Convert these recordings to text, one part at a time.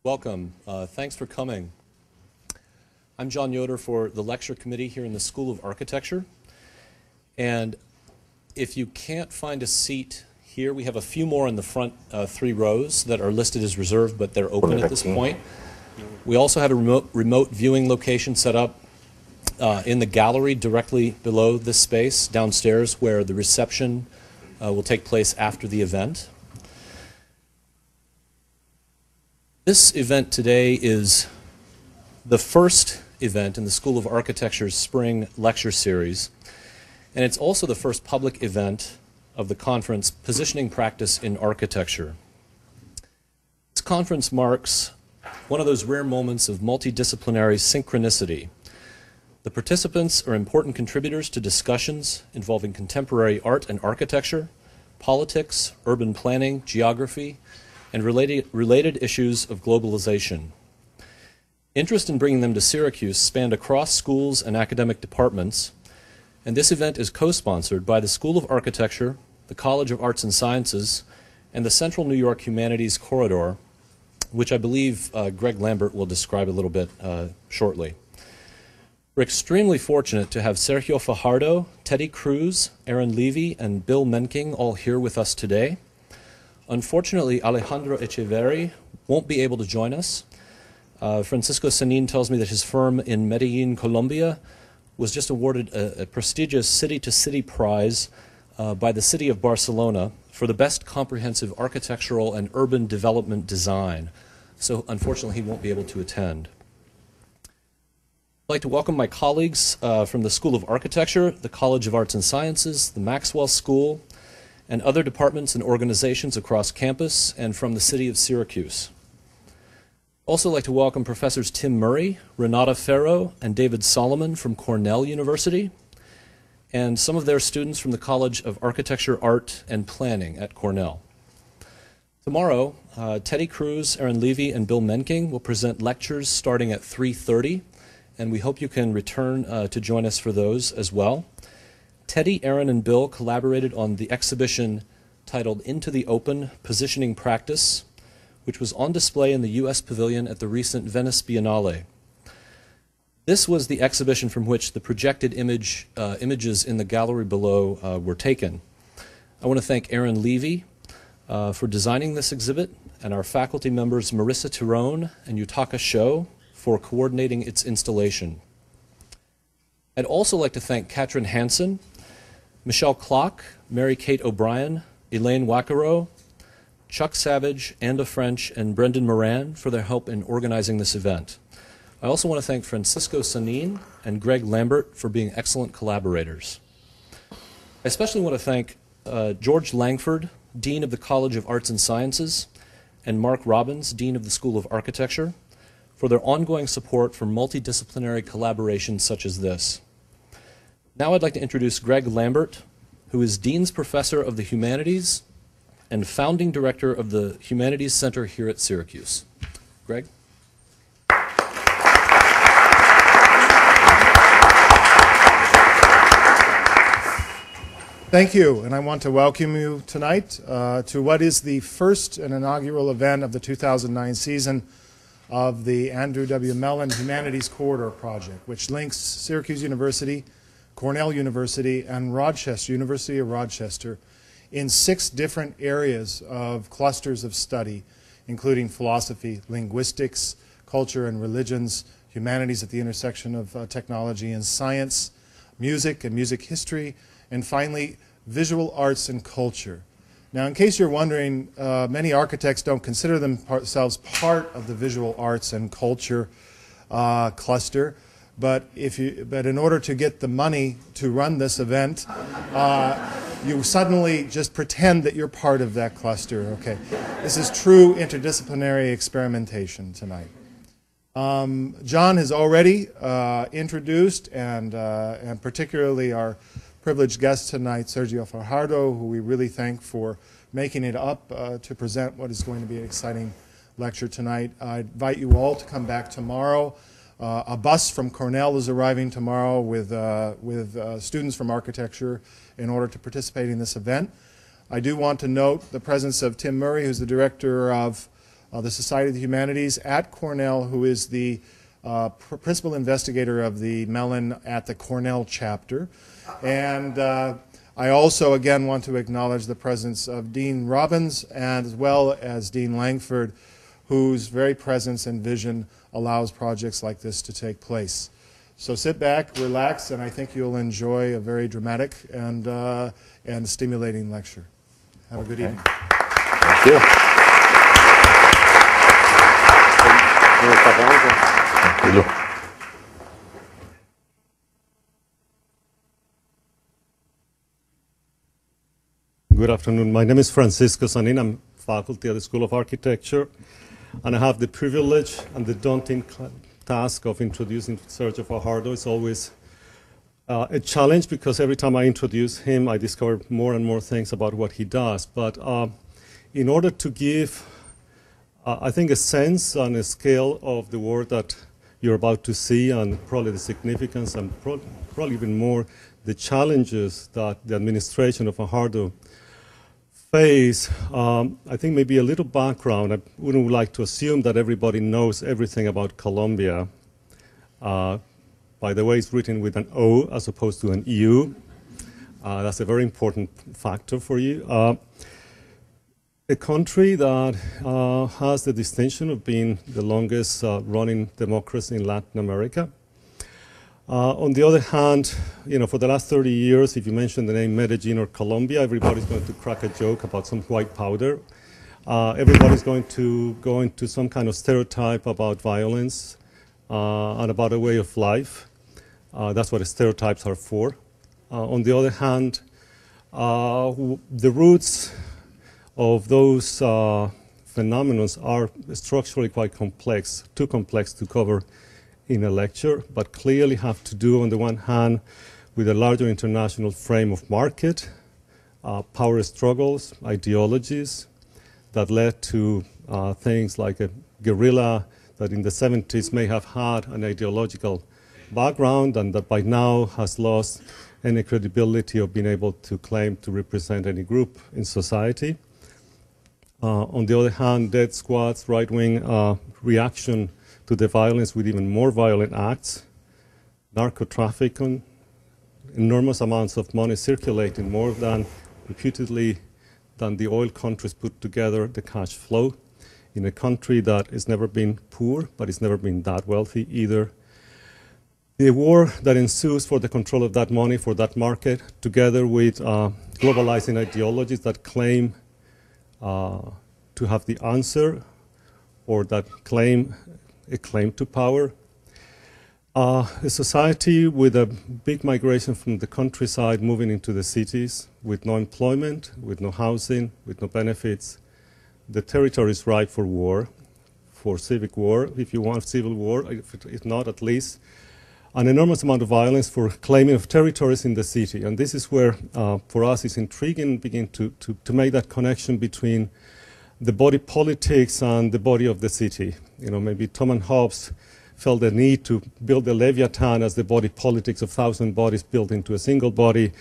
Welcome. Thanks for coming. I'm John Yoder for the lecture committee here in the School of Architecture. And if you can't find a seat here, we have a few more in the front 3 rows that are listed as reserved, but they're open at this point. We also have a remote viewing location set up in the gallery directly below this space downstairs where the reception will take place after the event. This event today is the first event in the School of Architecture's spring lecture series, and it's also the first public event of the conference Positioning Practice in Architecture. This conference marks one of those rare moments of multidisciplinary synchronicity. The participants are important contributors to discussions involving contemporary art and architecture, politics, urban planning, geography, and related issues of globalization. Interest in bringing them to Syracuse spanned across schools and academic departments, and this event is co-sponsored by the School of Architecture, the College of Arts and Sciences, and the Central New York Humanities Corridor, which I believe Greg Lambert will describe a little bit shortly. We're extremely fortunate to have Sergio Fajardo, Teddy Cruz, Aaron Levy, and Bill Menking all here with us today. Unfortunately, Alejandro Echeverri won't be able to join us. Francisco Sanin tells me that his firm in Medellin, Colombia, was just awarded a prestigious City-to-City prize by the city of Barcelona for the best comprehensive architectural and urban development design. So unfortunately, he won't be able to attend. I'd like to welcome my colleagues from the School of Architecture, the College of Arts and Sciences, the Maxwell School, and other departments and organizations across campus and from the city of Syracuse. Also like to welcome Professors Tim Murray, Renata Ferro, and David Solomon from Cornell University, and some of their students from the College of Architecture, Art, and Planning at Cornell. Tomorrow, Teddy Cruz, Aaron Levy, and Bill Menking will present lectures starting at 3:30, and we hope you can return to join us for those as well. Teddy, Aaron, and Bill collaborated on the exhibition titled Into the Open, Positioning Practice, which was on display in the U.S. Pavilion at the recent Venice Biennale. This was the exhibition from which the projected images in the gallery below were taken. I want to thank Aaron Levy for designing this exhibit, and our faculty members Marissa Tirone and Yutaka Sho for coordinating its installation. I'd also like to thank Katrin Hansen, Michelle Klock, Mary-Kate O'Brien, Elaine Wackero, Chuck Savage, Anda French, and Brendan Moran for their help in organizing this event. I also want to thank Francisco Sanin and Greg Lambert for being excellent collaborators. I especially want to thank George Langford, Dean of the College of Arts and Sciences, and Mark Robbins, Dean of the School of Architecture, for their ongoing support for multidisciplinary collaborations such as this. Now I'd like to introduce Greg Lambert, who is Dean's Professor of the Humanities and Founding Director of the Humanities Center here at Syracuse. Greg? Thank you, and I want to welcome you tonight to what is the first and inaugural event of the 2009 season of the Andrew W. Mellon Humanities Corridor Project, which links Syracuse University, Cornell University, and Rochester, University of Rochester, in 6 different areas of clusters of study, including philosophy, linguistics, culture and religions, humanities at the intersection of technology and science, music and music history, and finally, visual arts and culture. Now, in case you're wondering, many architects don't consider themselves part of the visual arts and culture cluster, but in order to get the money to run this event, you suddenly just pretend that you're part of that cluster. Okay, this is true interdisciplinary experimentation tonight. John has already introduced and particularly our privileged guest tonight, Sergio Fajardo, who we really thank for making it up to present what is going to be an exciting lecture tonight. I invite you all to come back tomorrow. A bus from Cornell is arriving tomorrow with students from architecture in order to participate in this event. I do want to note the presence of Tim Murray, who's the director of the Society of the Humanities at Cornell, who is the principal investigator of the Mellon at the Cornell chapter. And I also, again, want to acknowledge the presence of Dean Robbins as well as Dean Langford, whose very presence and vision allows projects like this to take place. So sit back, relax, and I think you'll enjoy a very dramatic and stimulating lecture. Have a good evening. Thank you. Good afternoon. My name is Francisco Sanin. I'm faculty at the School of Architecture, and I have the privilege and the daunting task of introducing Sergio Fajardo. It's always a challenge because every time I introduce him, I discover more and more things about what he does. But in order to give, I think, a sense and a scale of the work that you're about to see, and probably the significance, and probably even more the challenges that the administration of Fajardo face, I think maybe a little background. I wouldn't like to assume that everybody knows everything about Colombia. By the way, it's written with an O as opposed to an U. That's a very important factor for you. A country that has the distinction of being the longest running democracy in Latin America. On the other hand, you know, for the last 30 years, if you mention the name Medellin or Colombia, everybody's going to crack a joke about some white powder. Everybody's going to go into some kind of stereotype about violence and about a way of life. That's what stereotypes are for. On the other hand, the roots of those phenomena are structurally quite complex, too complex to cover in a lecture, but clearly have to do, on the one hand, with a larger international frame of market, power struggles, ideologies that led to things like a guerrilla that in the 70s may have had an ideological background and that by now has lost any credibility of being able to claim to represent any group in society. On the other hand, death squads, right-wing reaction to the violence with even more violent acts, narco-trafficking, enormous amounts of money circulating, more than reputedly than the oil countries put together, the cash flow, in a country that has never been poor, but it's never been that wealthy either. The war that ensues for the control of that money, for that market, together with globalizing ideologies that claim to have the answer or that claim a claim to power. A society with a big migration from the countryside moving into the cities with no employment, with no housing, with no benefits. The territory is ripe for war, for civic war, if you want civil war, if not at least. An enormous amount of violence for claiming of territories in the city. And this is where, for us, it's intriguing begin to make that connection between the body politics and the body of the city. You know, maybe Thomas Hobbes felt the need to build the Leviathan as the body politics of 1,000 bodies built into a single body,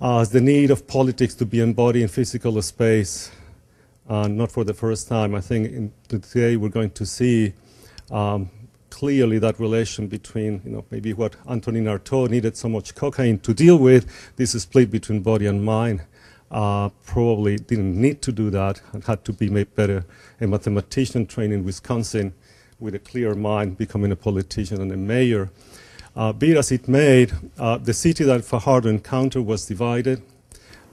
as the need of politics to be embodied in physical space. Not for the first time. I think today we're going to see clearly that relation between, you know, maybe what Antonin Artaud needed so much cocaine to deal with, this split between body and mind. Probably didn't need to do that and had to be made better. A mathematician trained in Wisconsin with a clear mind becoming a politician and a mayor. Be it as it may, the city that Fajardo encountered was divided.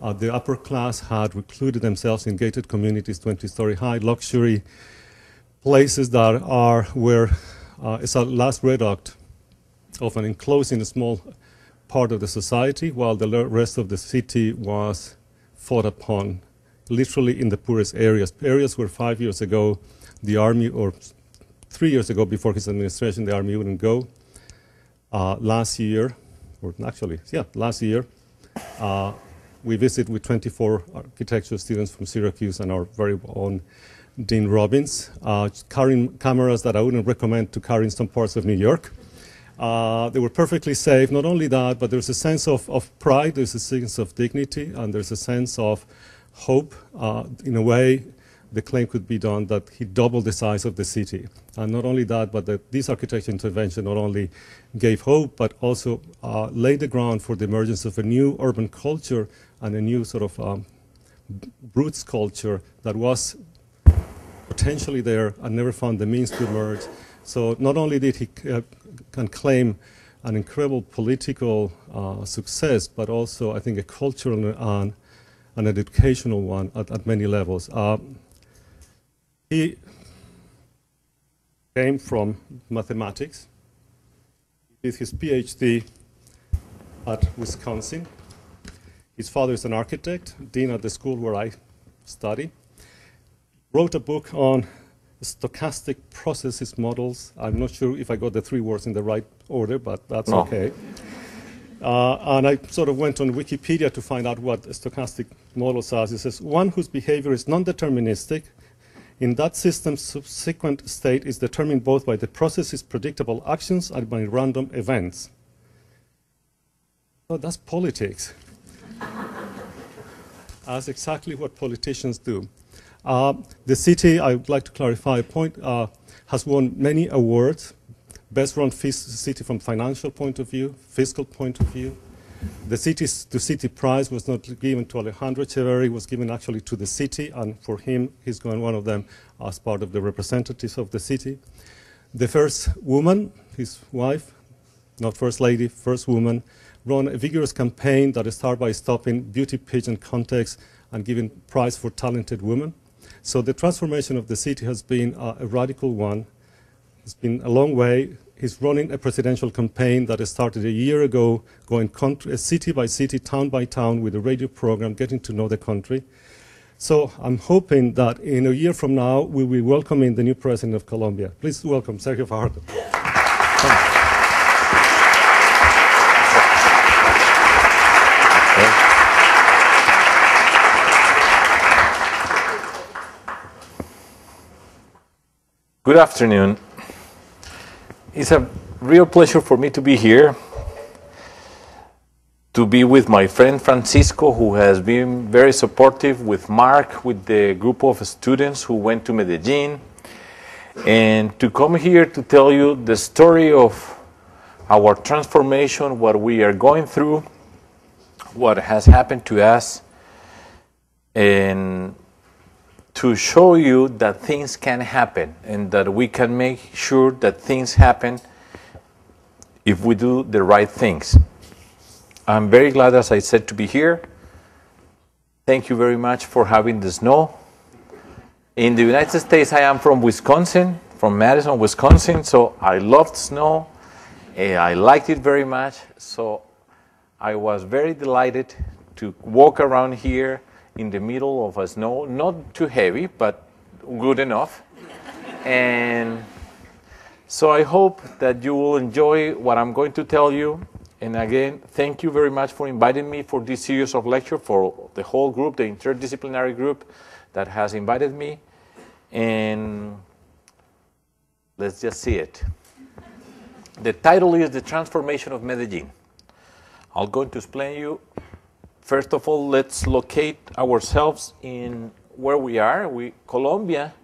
The upper class had recluded themselves in gated communities, 20-story high, luxury places that are where it's a last reduct of an enclosing a small part of the society, while the rest of the city was fought upon, literally in the poorest areas. Areas where 5 years ago, the army, or 3 years ago before his administration, the army wouldn't go. Last year, we visited with 24 architecture students from Syracuse and our very own Dean Robbins, carrying cameras that I wouldn't recommend to carry in some parts of New York. They were perfectly safe. Not only that, but there's a sense of pride, there's a sense of dignity, and there's a sense of hope in a way the claim could be done that he doubled the size of the city. And not only that, but that this architecture intervention not only gave hope, but also laid the ground for the emergence of a new urban culture and a new sort of roots culture that was potentially there and never found the means to emerge. So not only did he can claim an incredible political success, but also I think a cultural and an educational one at many levels. He came from mathematics. He did his PhD at Wisconsin. His father is an architect, dean at the school where I study. Wrote a book on stochastic processes models. I'm not sure if I got the 3 words in the right order, but that's okay. And I sort of went on Wikipedia to find out what stochastic models are. It says, one whose behavior is non-deterministic. In that system's subsequent state is determined both by the process's predictable actions and by random events. So that's politics. That's exactly what politicians do. The city, I would like to clarify a point, has won many awards. Best run city from financial point of view, fiscal point of view. The city prize was not given to Alejandro Echeverri, was given actually to the city, and for him, he's going one of them as part of the representatives of the city. The first woman, his wife, not first lady, first woman, run a vigorous campaign that started by stopping beauty pageant contests and giving prize for talented women. So the transformation of the city has been a radical one. It's been a long way. He's running a presidential campaign that started a year ago, going city by city, town by town with a radio program, getting to know the country. So I'm hoping that in a year from now, we will be welcoming the new president of Colombia. Please welcome Sergio Fajardo. Good afternoon. It's a real pleasure for me to be here, to be with my friend Francisco, who has been very supportive with Mark, with the group of students who went to Medellin, and to come here to tell you the story of our transformation, what we are going through, what has happened to us, and to show you that things can happen and that we can make sure that things happen if we do the right things. I'm very glad, as I said, to be here. Thank you very much for having the snow. In the United States, I am from Wisconsin, from Madison, Wisconsin, so I loved snow. I liked it very much, so I was very delighted to walk around here in the middle of a snow, not too heavy, but good enough. And so I hope that you will enjoy what I'm going to tell you. And again, thank you very much for inviting me for this series of lectures, for the whole group, the interdisciplinary group that has invited me. And let's just see it. The title is The Transformation of Medellin. I'm going to explain you. First of all, let's locate ourselves in where we are. Colombia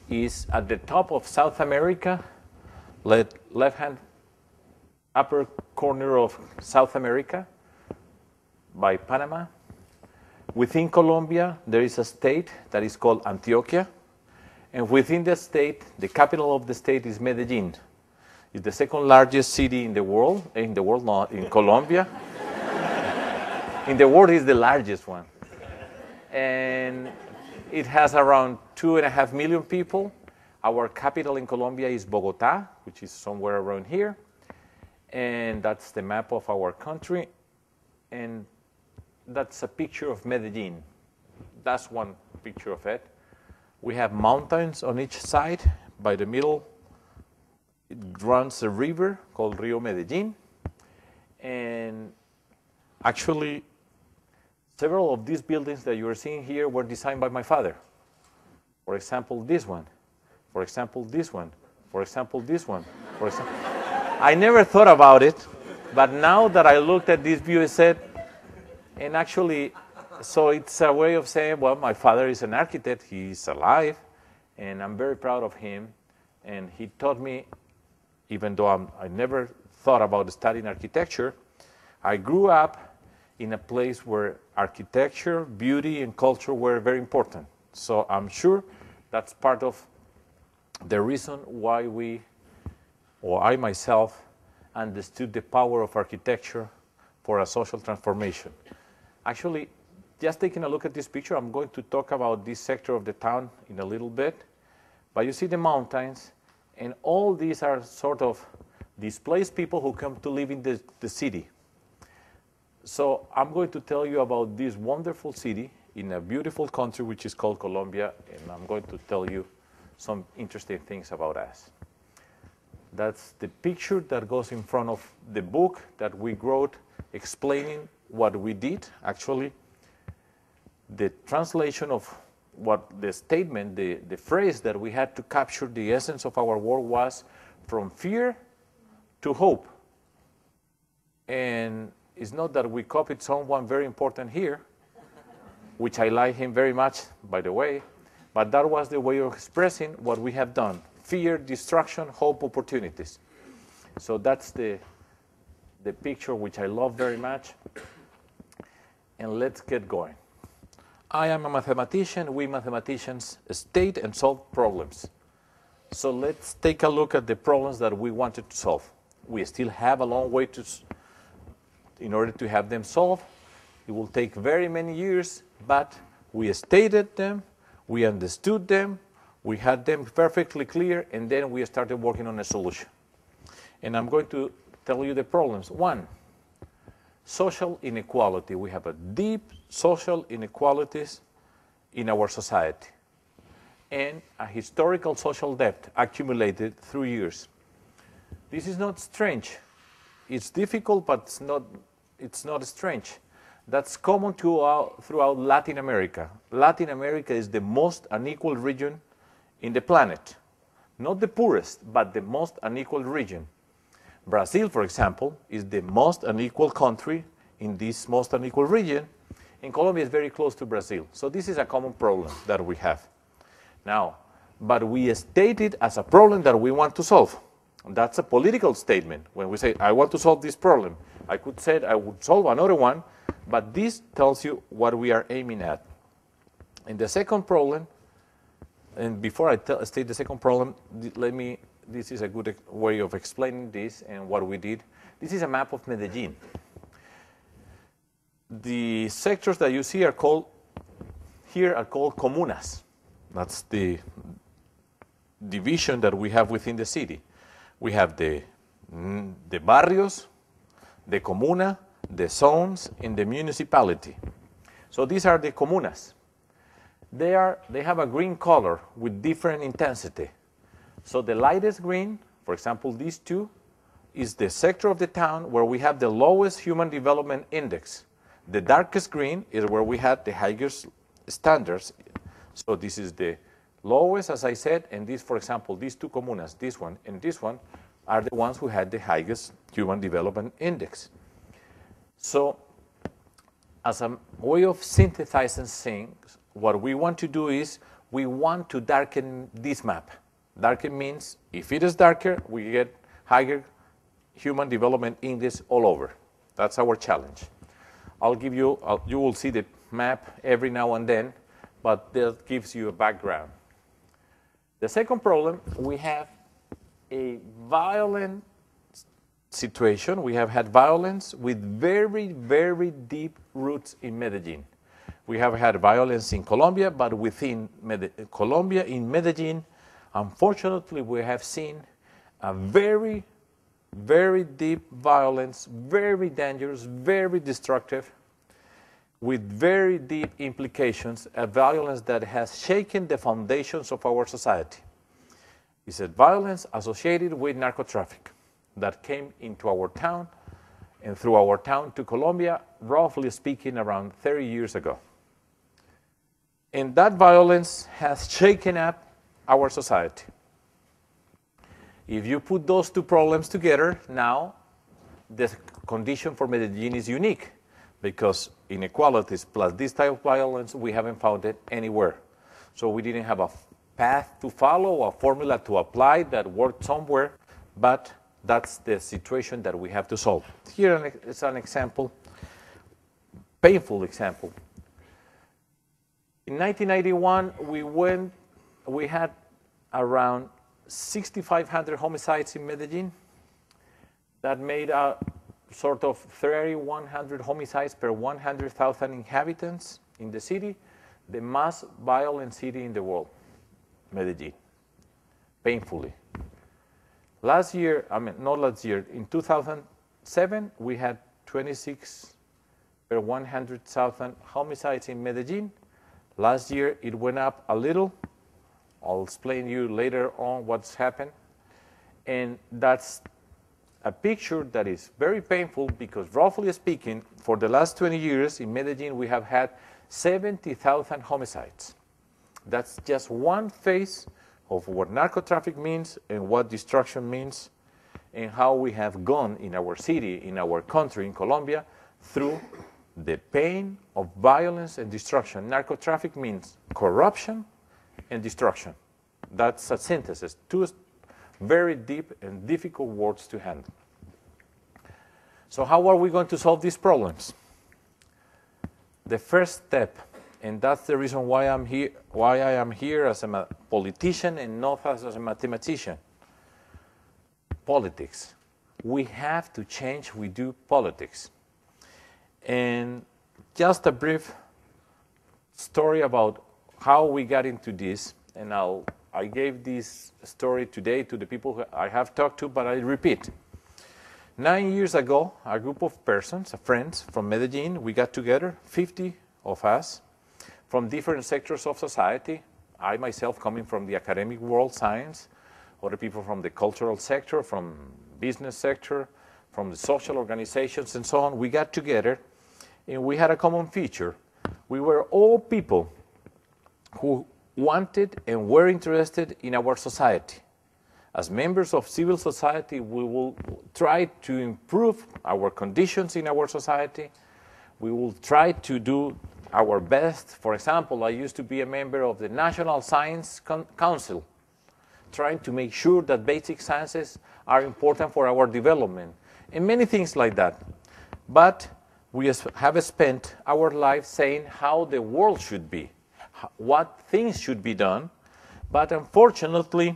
is at the top of South America, left-hand upper corner of South America by Panama. Within Colombia, there is a state that is called Antioquia. And within the state, the capital of the state is Medellin. It's the second largest city in the world, not in Colombia. In the world, it's the largest one. And it has around 2.5 million people. Our capital in Colombia is Bogota, which is somewhere around here. And that's the map of our country. And that's a picture of Medellin. That's one picture of it. We have mountains on each side. By the middle, it runs a river called Rio Medellin. And actually, several of these buildings that you are seeing here were designed by my father. For example, this one. For example, this one. For example, this one. For example, I never thought about it, but now that I looked at this view, I said, and actually, So it's a way of saying, well, my father is an architect, he's alive, and I'm very proud of him. And he taught me, even though I never thought about studying architecture, I grew up in a place where architecture, beauty, and culture were very important. So I'm sure that's part of the reason why we, or I myself, understood the power of architecture for a social transformation. Actually, just taking a look at this picture, I'm going to talk about this sector of the town in a little bit. But you see the mountains, and all these are sort of displaced people who come to live in the city. So I'm going to tell you about this wonderful city in a beautiful country which is called Colombia, and I'm going to tell you some interesting things about us. That's the picture that goes in front of the book that we wrote explaining what we did. Actually, the translation of what the statement, the phrase that we had to capture the essence of our work was from fear to hope. And it's not that we copied someone very important here, which I like him very much, by the way, but that was the way of expressing what we have done. Fear, destruction, hope, opportunities. So that's the picture which I love very much. And let's get going. I am a mathematician. We mathematicians state and solve problems. So let's take a look at the problems that we wanted to solve. We still have a long way in order to have them solved. It will take very many years, but we stated them, we understood them, we had them perfectly clear, and then we started working on a solution. And I'm going to tell you the problems. One, social inequality. We have a deep social inequalities in our society and a historical social debt accumulated through years. This is not strange. It's difficult, but it's not strange. That's common throughout Latin America. Latin America is the most unequal region in the planet. Not the poorest, but the most unequal region. Brazil, for example, is the most unequal country in this most unequal region, and Colombia is very close to Brazil. So this is a common problem that we have. Now, but we state it as a problem that we want to solve. That's a political statement. When we say, I want to solve this problem, I could say I would solve another one, but this tells you what we are aiming at. And the second problem, and before I state the second problem, this is a good way of explaining this and what we did. This is a map of Medellin. The sectors that you see are called comunas. That's the division that we have within the city. We have the barrios, the comuna, the zones, and the municipality. So these are the comunas. They have a green color with different intensity. So the lightest green, for example, these two, is the sector of the town where we have the lowest human development index. The darkest green is where we had the highest standards. So this is the lowest, as I said, and this, for example, these two comunas, this one and this one, are the ones who had the highest human development index. So as a way of synthesizing things, what we want to do is we want to darken this map. Darken means if it is darker, we get higher human development index all over. That's our challenge. You will see the map every now and then, but that gives you a background. The second problem, we have a violent situation. We have had violence with very, very deep roots in Medellin. We have had violence in Colombia, but within Colombia, in Medellin, unfortunately, we have seen a very, very deep violence, very dangerous, very destructive, with very deep implications, a violence that has shaken the foundations of our society. It's a violence associated with narco-traffic that came into our town and through our town to Colombia, roughly speaking, around 30 years ago. And that violence has shaken up our society. If you put those two problems together, now the condition for Medellin is unique, because inequalities plus this type of violence, we haven't found it anywhere. So we didn't have a path to follow, a formula to apply that worked somewhere, but that's the situation that we have to solve. Here is an example, painful example. In 1991, we had around 6,500 homicides in Medellin. That made a sort of 3,100 homicides per 100,000 inhabitants in the city, the most violent city in the world, Medellin, painfully. Last year, not last year, in 2007, we had 26 per 100,000 homicides in Medellin. Last year, it went up a little. I'll explain you later on what's happened. And that's a picture that is very painful because, roughly speaking, for the last 20 years in Medellin, we have had 70,000 homicides. That's just one face of what narco-traffic means and what destruction means and how we have gone in our city, in our country, in Colombia, through the pain of violence and destruction. Narco-traffic means corruption and destruction. That's a synthesis, two very deep and difficult words to handle. So how are we going to solve these problems? The first step, and that's the reason why I am here as a politician and not as a mathematician. Politics. We have to change, we do politics. And just a brief story about how we got into this, and I gave this story today to the people who I have talked to, but I repeat. 9 years ago, a group of persons, friends from Medellin, we got together, 50 of us, from different sectors of society. I myself coming from the academic world, science, other people from the cultural sector, from business sector, from the social organizations and so on. We got together and we had a common feature. We were all people who wanted and were interested in our society. As members of civil society, we will try to improve our conditions in our society. We will try to do our best. For example, I used to be a member of the National Science Council, trying to make sure that basic sciences are important for our development, and many things like that. But we have spent our life saying how the world should be, what things should be done, but unfortunately,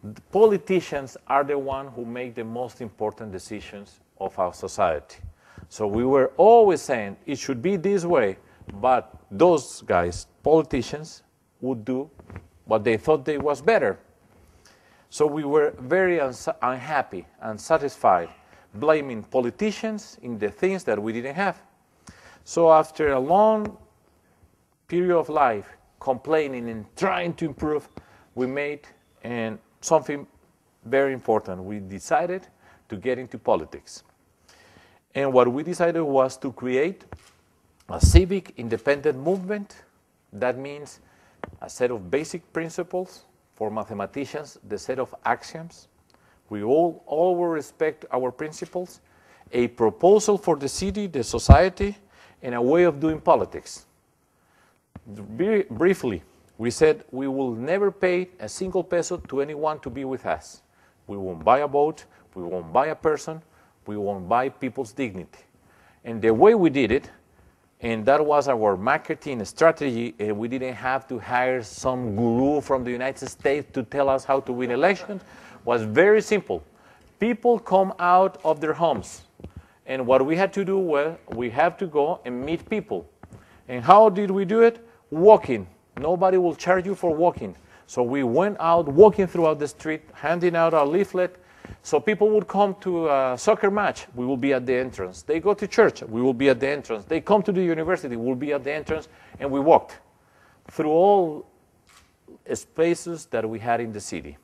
the politicians are the ones who make the most important decisions of our society. So we were always saying it should be this way, but those guys, politicians, would do what they thought they was better. So we were very unhappy, unsatisfied, blaming politicians in the things that we didn't have. So after a long period of life, complaining and trying to improve, we made something very important. We decided to get into politics. And what we decided was to create a civic independent movement. That means a set of basic principles. For mathematicians, the set of axioms. We all will respect our principles. A proposal for the city, the society, and a way of doing politics. Very briefly, we said we will never pay a single peso to anyone to be with us. We won't buy a boat, we won't buy a person, we won't buy people's dignity. And the way we did it, and that was our marketing strategy, and we didn't have to hire some guru from the United States to tell us how to win elections, was very simple. People come out of their homes, and what we had to do was we have to go and meet people. And how did we do it? Walking. Nobody will charge you for walking. So we went out walking throughout the street, handing out a leaflet. So people would come to a soccer match, we will be at the entrance. They go to church, we will be at the entrance. They come to the university, we'll be at the entrance. And we walked through all spaces that we had in the city.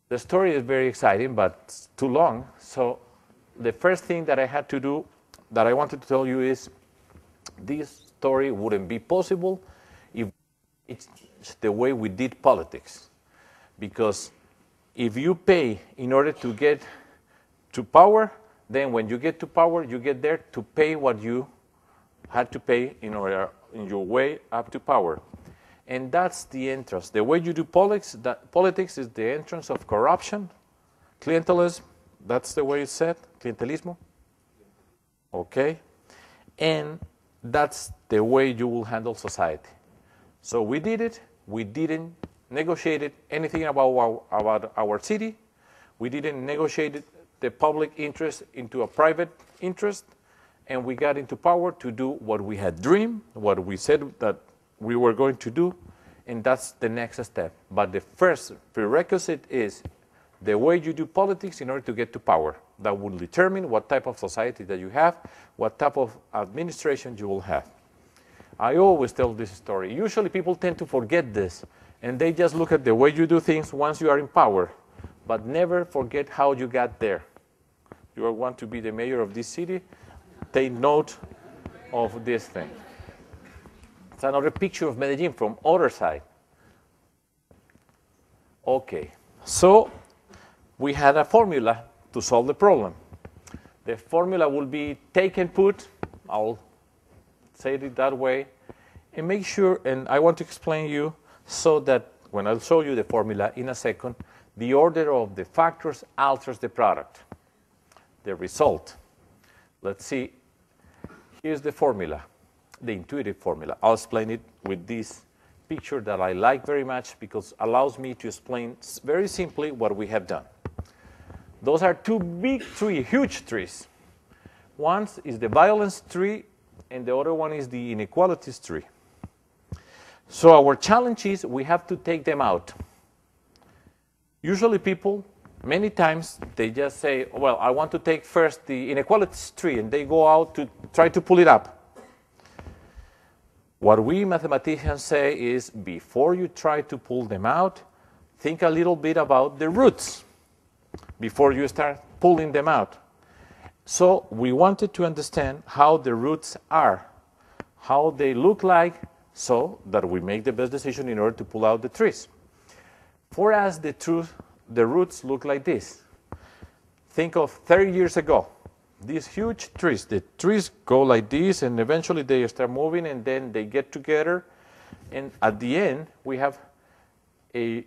The story is very exciting, but it's too long. So the first thing that I had to do, that I wanted to tell you is, this story wouldn't be possible if it's the way we did politics. Because if you pay in order to get to power, Then when you get to power, you get there to pay what you had to pay in your way up to power. And that's the entrance. The way you do politics is the entrance of corruption, clientelism, that's the way it's said, clientelismo. Okay? And that's the way you will handle society. So we did it. We didn't negotiate anything about our city. We didn't negotiate the public interest into a private interest. And we got into power to do what we had dreamed, what we said that we were going to do. And that's the next step. But the first prerequisite is the way you do politics in order to get to power. That will determine what type of society that you have, what type of administration you will have. I always tell this story. Usually people tend to forget this, and they just look at the way you do things once you are in power, but never forget how you got there. You want to be the mayor of this city, take note of this thing. It's another picture of Medellin from other side. Okay, so we had a formula to solve the problem. The formula will be take and put. I'll say it that way. And make sure, and I want to explain you so that when I'll show you the formula in a second, the order of the factors alters the product, the result. Let's see. Here's the formula, the intuitive formula. I'll explain it with this picture that I like very much because it allows me to explain very simply what we have done. Those are two big trees, huge trees. One is the violence tree, and the other one is the inequalities tree. So our challenge is we have to take them out. Usually people, many times, they just say, well, I want to take first the inequalities tree, and they go out to try to pull it up. What we mathematicians say is, before you try to pull them out, think a little bit about the roots before you start pulling them out. So we wanted to understand how the roots are, how they look like, so that we make the best decision in order to pull out the trees. For us, the roots look like this. Think of 30 years ago. These huge trees, the trees go like this, and eventually they start moving, and then they get together. And at the end, we have a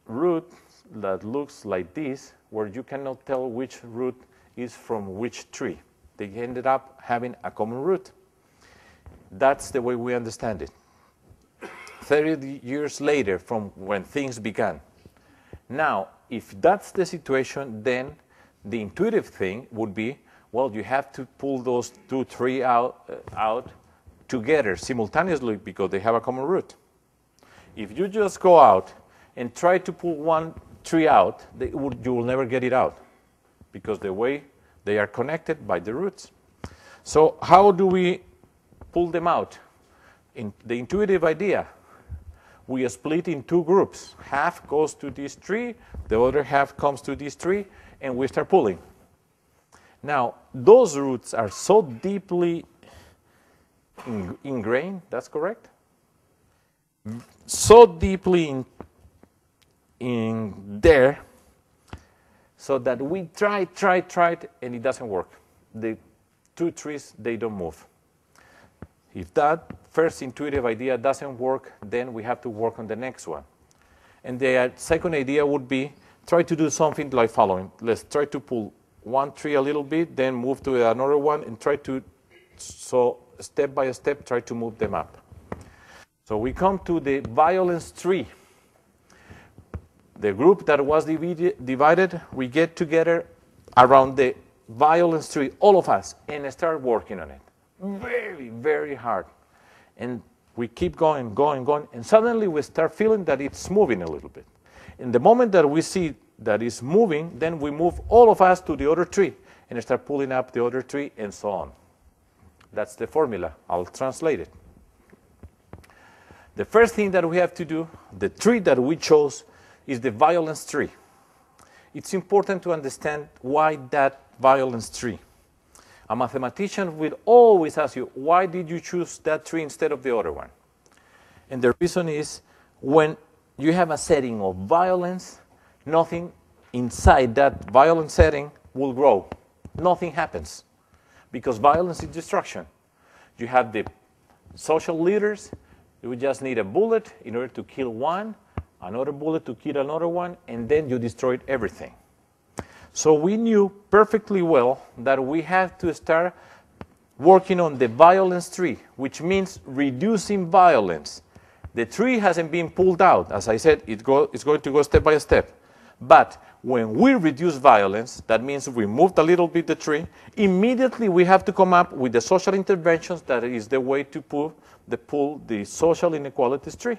root that looks like this, where you cannot tell which root is from which tree. They ended up having a common root. That's the way we understand it. 30 years later from when things began. Now, if that's the situation, then the intuitive thing would be, well, you have to pull those two trees out together simultaneously because they have a common root. If you just go out and try to pull one tree out, you will never get it out because the way they are connected by the roots. So how do we pull them out? In the intuitive idea, we split in two groups. Half goes to this tree, the other half comes to this tree, and we start pulling. Now, those roots are so deeply ingrained, that's correct? So deeply in there, so that we tried, and it doesn't work. The two trees, they don't move. If that first intuitive idea doesn't work, then we have to work on the next one. And the second idea would be, try to do something like following. Let's try to pull one tree a little bit, then move to another one, and try to, so step by step, try to move them up. So we come to the violence tree. The group that was divided, we get together around the violence tree, all of us, and start working on it. Very, very hard. And we keep going, and suddenly we start feeling that it's moving a little bit. In the moment that we see that it's moving, then we move all of us to the other tree and start pulling up the other tree and so on. That's the formula. I'll translate it. The first thing that we have to do, the tree that we chose, is the violence tree. It's important to understand why that violence tree. A mathematician will always ask you, why did you choose that tree instead of the other one? And the reason is, when you have a setting of violence, nothing inside that violent setting will grow. nothing happens. Because violence is destruction. You have the social leaders, you just need a bullet in order to kill one, another bullet to kill another one, and then you destroyed everything. So we knew perfectly well that we had to start working on the violence tree, which means reducing violence. The tree hasn't been pulled out. As I said, it's going to go step by step. But when we reduce violence, that means we moved a little bit the tree, immediately we have to come up with the social interventions that is the way to pull the social inequalities tree.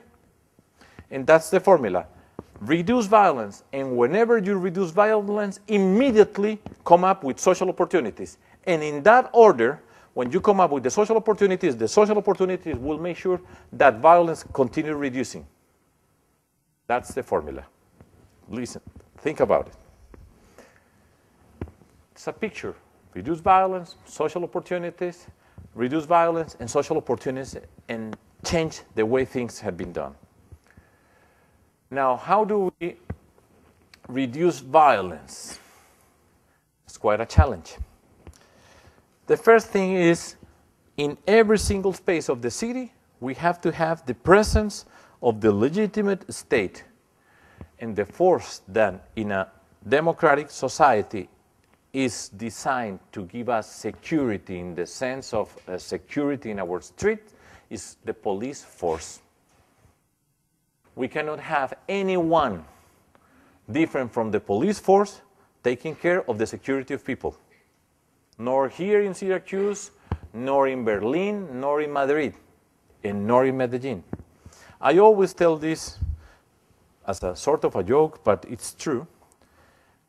And that's the formula. Reduce violence, and whenever you reduce violence, immediately come up with social opportunities. And in that order, when you come up with the social opportunities will make sure that violence continues reducing. That's the formula. Listen, think about it. It's a picture. Reduce violence, social opportunities, reduce violence and social opportunities, and change the way things have been done. Now, how do we reduce violence? It's quite a challenge. The first thing is, in every single space of the city, we have to have the presence of the legitimate state. And the force that in a democratic society is designed to give us security in the sense of security in our street is the police force. We cannot have anyone different from the police force taking care of the security of people. Nor here in Syracuse, nor in Berlin, nor in Madrid, and nor in Medellin. I always tell this as a sort of a joke, but it's true.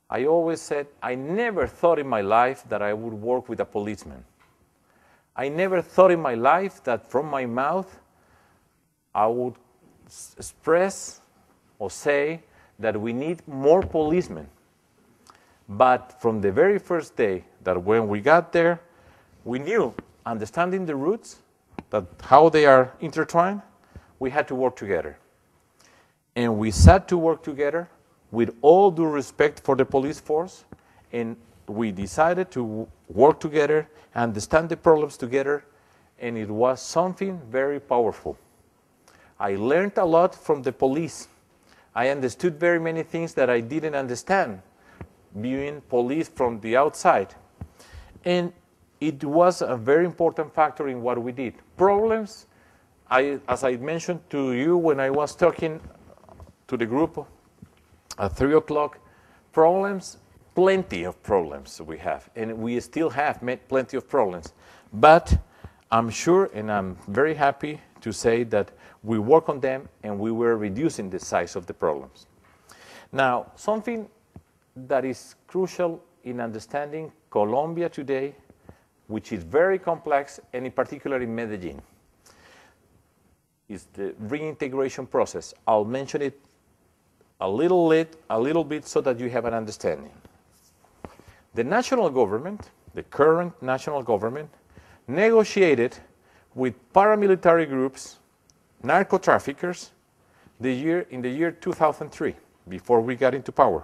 I always said, I never thought in my life that I would work with a policeman. I never thought in my life that from my mouth I would express or say that we need more policemen. But from the very first day that when we got there, we knew, understanding the roots, that how they are intertwined, we had to work together. And we sat to work together with all due respect for the police force, and we decided to work together, understand the problems together, and it was something very powerful. I learned a lot from the police. I understood very many things that I didn't understand, viewing police from the outside. And it was a very important factor in what we did. Problems, as I mentioned to you when I was talking to the group at 3 o'clock, problems, plenty of problems we have. And we still have plenty of problems. But I'm sure and I'm very happy to say that we work on them and we were reducing the size of the problems. Now, something that is crucial in understanding Colombia today, which is very complex, and in particular in Medellin, is the reintegration process. I'll mention it a little bit so that you have an understanding. The national government, the current national government, negotiated with paramilitary groups, narco-traffickers, in the year 2003, before we got into power.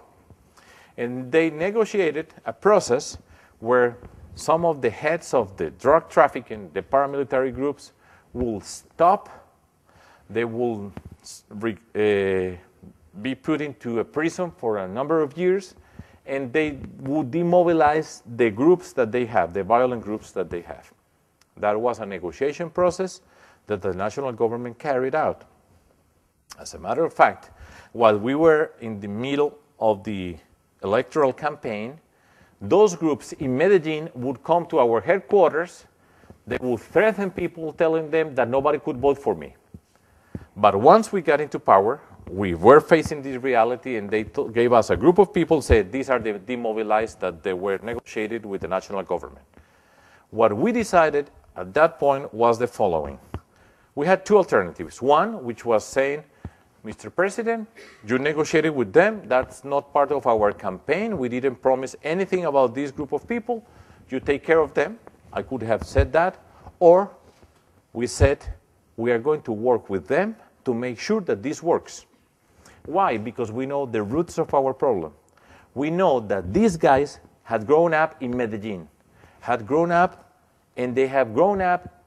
And they negotiated a process where some of the heads of the drug trafficking, the paramilitary groups, will stop. They will be put into a prison for a number of years, and they would demobilize the groups that they have, the violent groups that they have. That was a negotiation process that the national government carried out. As a matter of fact, while we were in the middle of the electoral campaign, those groups in Medellin would come to our headquarters. They would threaten people, telling them that nobody could vote for me. But once we got into power, we were facing this reality, and they gave us a group of people, said these are the demobilized that they were negotiated with the national government. What we decided at that point was the following. We had two alternatives. One, which was saying, Mr. President, you negotiated with them. That's not part of our campaign. We didn't promise anything about this group of people. You take care of them. I could have said that. Or we said, we are going to work with them to make sure that this works. Why? Because we know the roots of our problem. We know that these guys had grown up in Medellin, had grown up, and they have grown up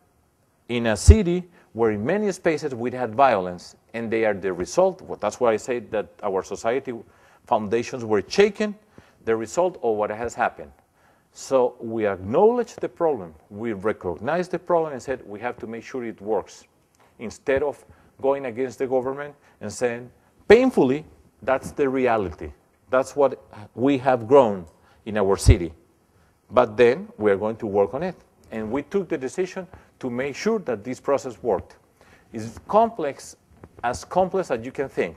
in a city where in many spaces we had violence, and they are the result. Well, that's why I say that our society foundations were shaken, the result of what has happened. So we acknowledge the problem, we recognize the problem and said we have to make sure it works. Instead of going against the government and saying, painfully, that's the reality. That's what we have grown in our city. But then we're going to work on it. And we took the decision to make sure that this process worked. It's complex as you can think.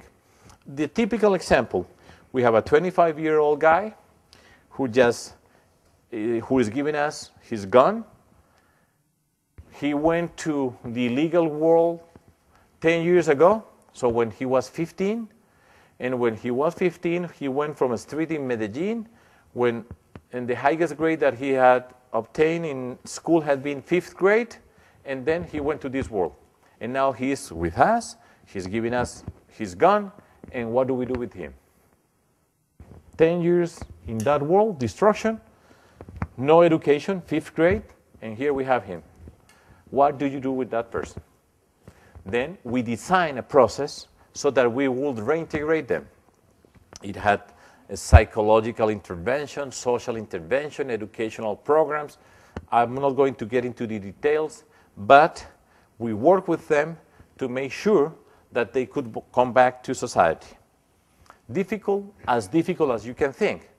The typical example, we have a 25-year-old guy who is giving us his gun. He went to the legal world 10 years ago, so when he was 15. And when he was 15, he went from a street in Medellin, when in the highest grade that he had obtained in school had been 5th grade, and then he went to this world. And now he's with us, he's giving us his gun, and what do we do with him? 10 years in that world, destruction, no education, 5th grade, and here we have him. What do you do with that person? Then we design a process so that we would reintegrate them. It had a psychological intervention, social intervention, educational programs. I'm not going to get into the details, but we work with them to make sure that they could come back to society. Difficult as you can think.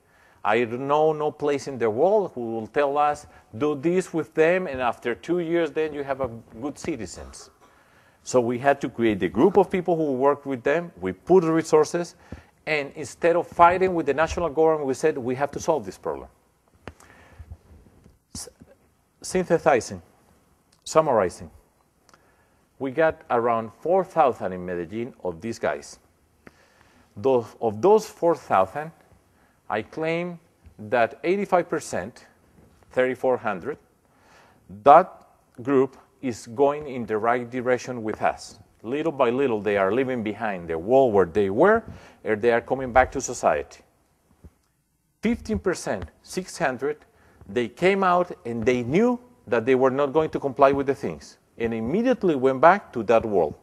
I know no place in the world who will tell us, do this with them, and after 2 years, then you have a good citizens. So we had to create a group of people who worked with them. We put resources, and instead of fighting with the national government, we said we have to solve this problem. Synthesizing, summarizing, we got around 4,000 in Medellin of these guys. Of those 4,000, I claim that 85%, 3,400, that group is going in the right direction with us. Little by little, they are leaving behind the wall where they were, and they are coming back to society. 15%, 600, they came out and they knew that they were not going to comply with the things, and immediately went back to that world.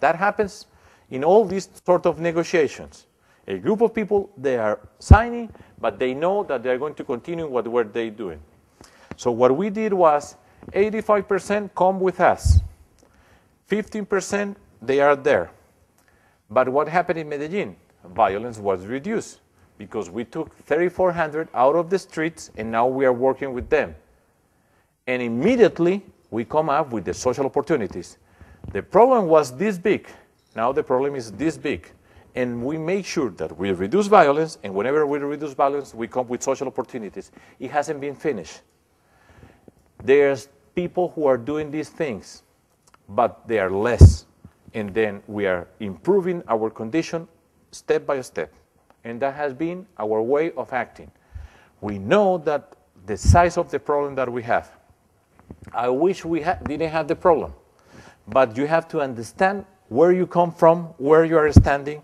That happens in all these sort of negotiations. A group of people, they are signing, but they know that they're going to continue what were they doing. So what we did was 85% come with us. 15%, they are there. But what happened in Medellin? Violence was reduced because we took 3,400 out of the streets, and now we are working with them. And immediately, we come up with the social opportunities. The problem was this big. Now the problem is this big. And we make sure that we reduce violence, and whenever we reduce violence, we come with social opportunities. It hasn't been finished. There's people who are doing these things, but they are less. And then we are improving our condition step by step. And that has been our way of acting. We know that the size of the problem that we have. I wish we didn't have the problem. But you have to understand where you come from, where you are standing,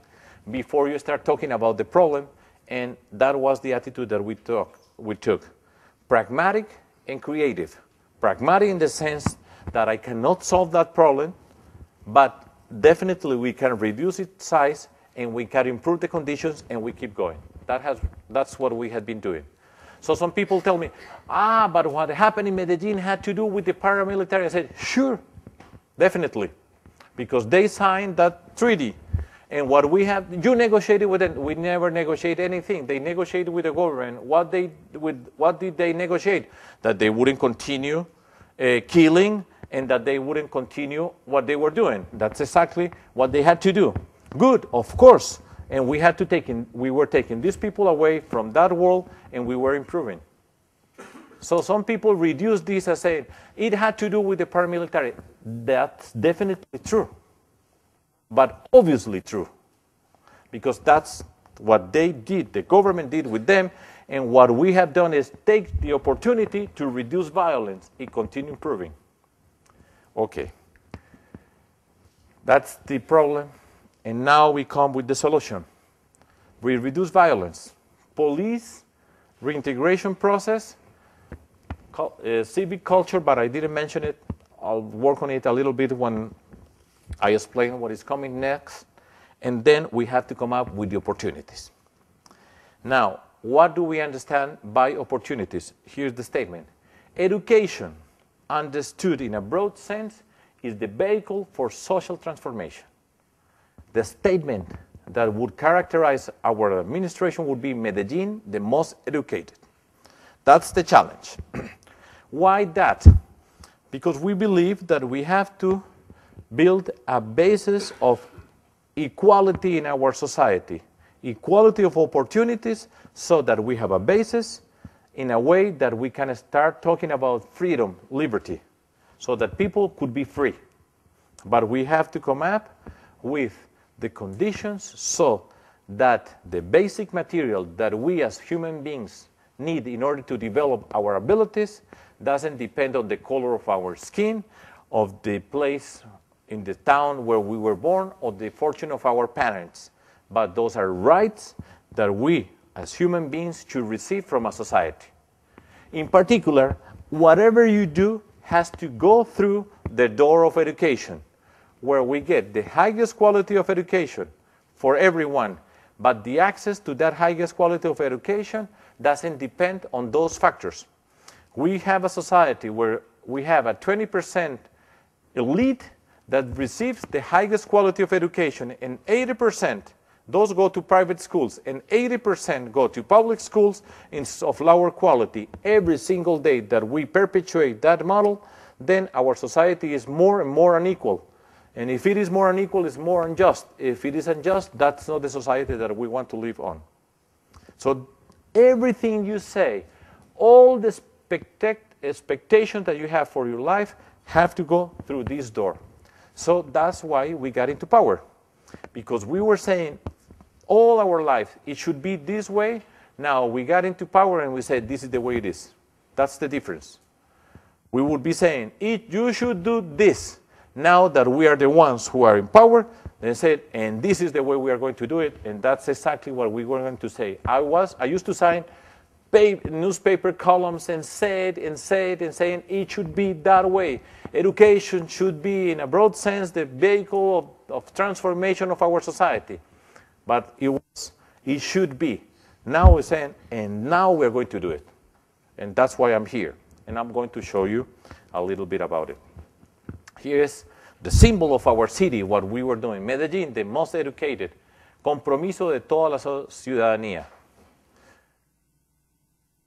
before you start talking about the problem. And that was the attitude that we took. Pragmatic and creative. Pragmatic in the sense that I cannot solve that problem, but definitely we can reduce its size, and we can improve the conditions, and we keep going. That's what we had been doing. So some people tell me, but what happened in Medellin had to do with the paramilitary. I said, sure, definitely, because they signed that treaty. And what we have, you negotiated with them. We never negotiate anything. They negotiated with the government. What did they negotiate? That they wouldn't continue killing, and that they wouldn't continue what they were doing. That's exactly what they had to do. Good, of course. And we were taking these people away from that world, and we were improving. So some people reduce this as saying, it had to do with the paramilitary. That's definitely true. But obviously true. Because that's what they did, the government did with them, and what we have done is take the opportunity to reduce violence and continue improving. Okay. That's the problem. And now we come with the solution. We reduce violence. Police reintegration process, civic culture, but I didn't mention it. I'll work on it a little bit when I explain what is coming next. And then we have to come up with the opportunities. Now, what do we understand by opportunities? Here's the statement. Education, understood in a broad sense, is the vehicle for social transformation. The statement that would characterize our administration would be Medellin, the most educated. That's the challenge. Why that? Because we believe that we have to build a basis of equality in our society, equality of opportunities, so that we have a basis in a way that we can start talking about freedom, liberty, so that people could be free. But we have to come up with the conditions so that the basic material that we as human beings need in order to develop our abilities doesn't depend on the color of our skin, of the place in the town where we were born, or the fortune of our parents. But those are rights that we as human beings should receive from a society. In particular, whatever you do has to go through the door of education, where we get the highest quality of education for everyone, but the access to that highest quality of education doesn't depend on those factors. We have a society where we have a 20% elite that receives the highest quality of education, and 80% those go to private schools, and 80% go to public schools of lower quality. Every single day that we perpetuate that model, then our society is more and more unequal. And if it is more unequal, it's more unjust. If it is unjust, that's not the society that we want to live on. So everything you say, all the expectations that you have for your life have to go through this door. So that's why we got into power. Because we were saying all our life, it should be this way. Now we got into power and we said, this is the way it is. That's the difference. We would be saying, you should do this. Now that we are the ones who are in power, they said, and this is the way we are going to do it. And that's exactly what we were going to say. I used to sign newspaper columns and saying it should be that way. Education should be, in a broad sense, the vehicle of transformation of our society. But it should be. Now we're saying, and now we're going to do it. And that's why I'm here. And I'm going to show you a little bit about it. Here's the symbol of our city, what we were doing. Medellin, the most educated. Compromiso de toda la ciudadanía.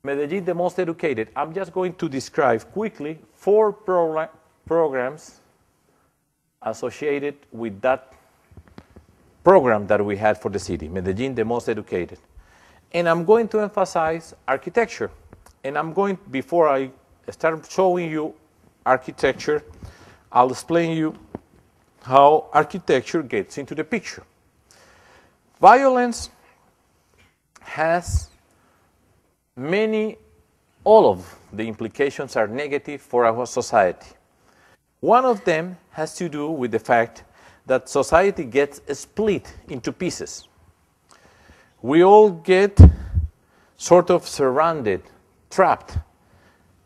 Medellin, the most educated. I'm just going to describe quickly 4 programs associated with that program that we had for the city. Medellin, the most educated. And I'm going to emphasize architecture. And I'm going, before I start showing you architecture, I'll explain you how architecture gets into the picture. Violence has all of the implications are negative for our society. One of them has to do with the fact that society gets split into pieces. We all get sort of surrounded, trapped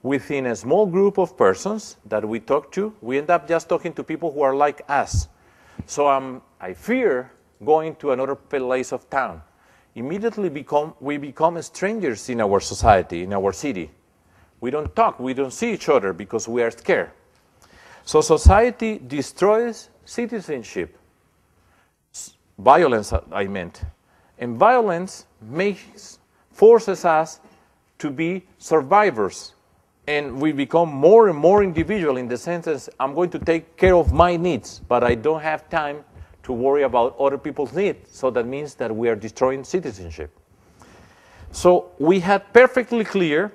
within a small group of persons that we talk to. We end up just talking to people who are like us. So I fear going to another place of town. Immediately we become strangers in our society, in our city. We don't talk, we don't see each other because we are scared. So society destroys citizenship. Violence, I meant. And violence forces us to be survivors. And we become more and more individual in the sense that I'm going to take care of my needs, but I don't have time to worry about other people's needs. So that means that we are destroying citizenship. So we had perfectly clear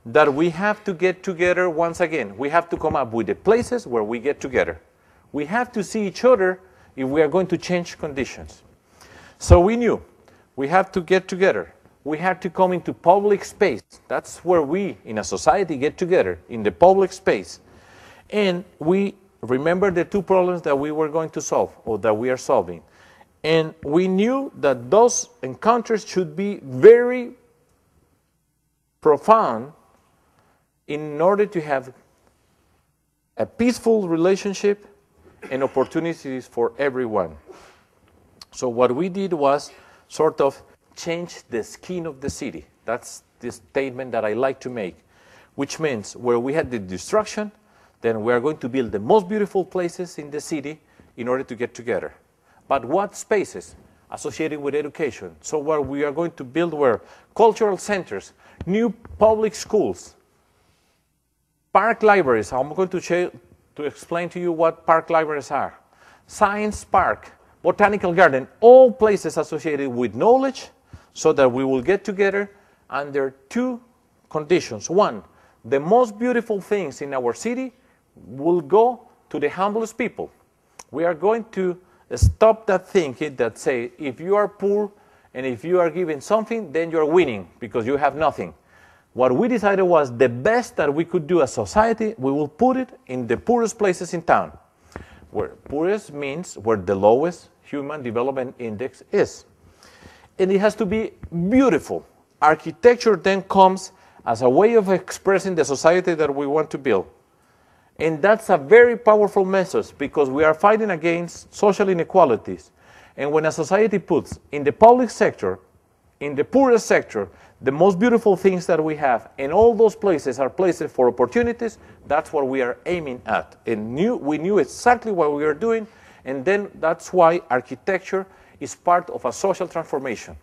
that we have to get together once again. We have to come up with the places where we get together. We have to see each other if we are going to change conditions. So we knew we have to get together. We have to come into public space. That's where we, in a society, get together, in the public space. And we remember the 2 problems that we were going to solve, or that we are solving. And we knew that those encounters should be very profound in order to have a peaceful relationship and opportunities for everyone. So what we did was sort of change the skin of the city. That's the statement that I like to make, which means where we had the destruction, then we are going to build the most beautiful places in the city in order to get together. But what spaces? Associated with education. So where we are going to build were cultural centers, new public schools, park libraries. I'm going to explain to you what park libraries are. Science park, Botanical Garden, all places associated with knowledge so that we will get together under two conditions. One, the most beautiful things in our city will go to the humblest people. We are going to stop that thinking that say, if you are poor and if you are given something, then you're winning because you have nothing. What we decided was the best that we could do as society, we will put it in the poorest places in town. Where poorest means where the lowest human development index is. And it has to be beautiful. Architecture then comes as a way of expressing the society that we want to build. And that's a very powerful message because we are fighting against social inequalities. And when a society puts in the public sector, in the poorest sector, the most beautiful things that we have, and all those places are places for opportunities, that's what we are aiming at. And we knew exactly what we were doing, and then that's why architecture is part of a social transformation.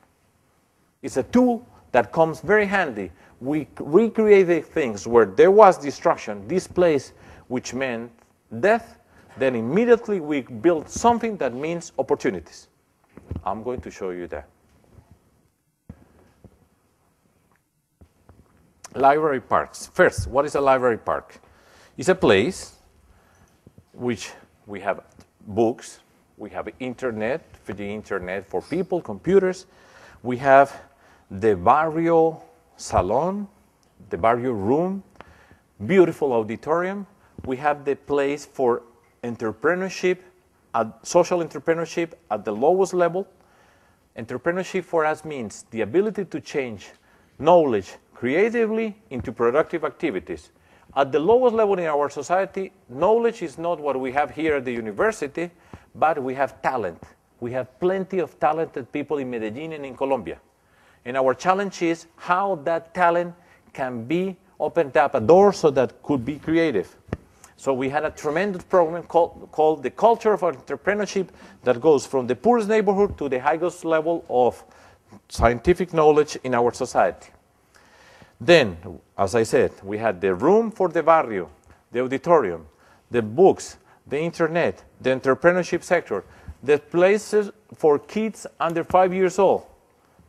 It's a tool that comes very handy. We recreated things where there was destruction, this place which meant death, then immediately we built something that means opportunities. I'm going to show you that. Library parks. First, what is a library park? It's a place which we have books, we have internet, for the internet for people, computers. We have the barrio salon, the barrio room, beautiful auditorium. We have the place for entrepreneurship, social entrepreneurship at the lowest level. Entrepreneurship for us means the ability to change knowledge creatively into productive activities. At the lowest level in our society, knowledge is not what we have here at the university, but we have talent. We have plenty of talented people in Medellin and in Colombia. And our challenge is how that talent can be opened up a door so that could be creative. So we had a tremendous program called the Culture of Entrepreneurship that goes from the poorest neighborhood to the highest level of scientific knowledge in our society. Then, as I said, we had the room for the barrio, the auditorium, the books, the internet, the entrepreneurship sector, the places for kids under 5 years old,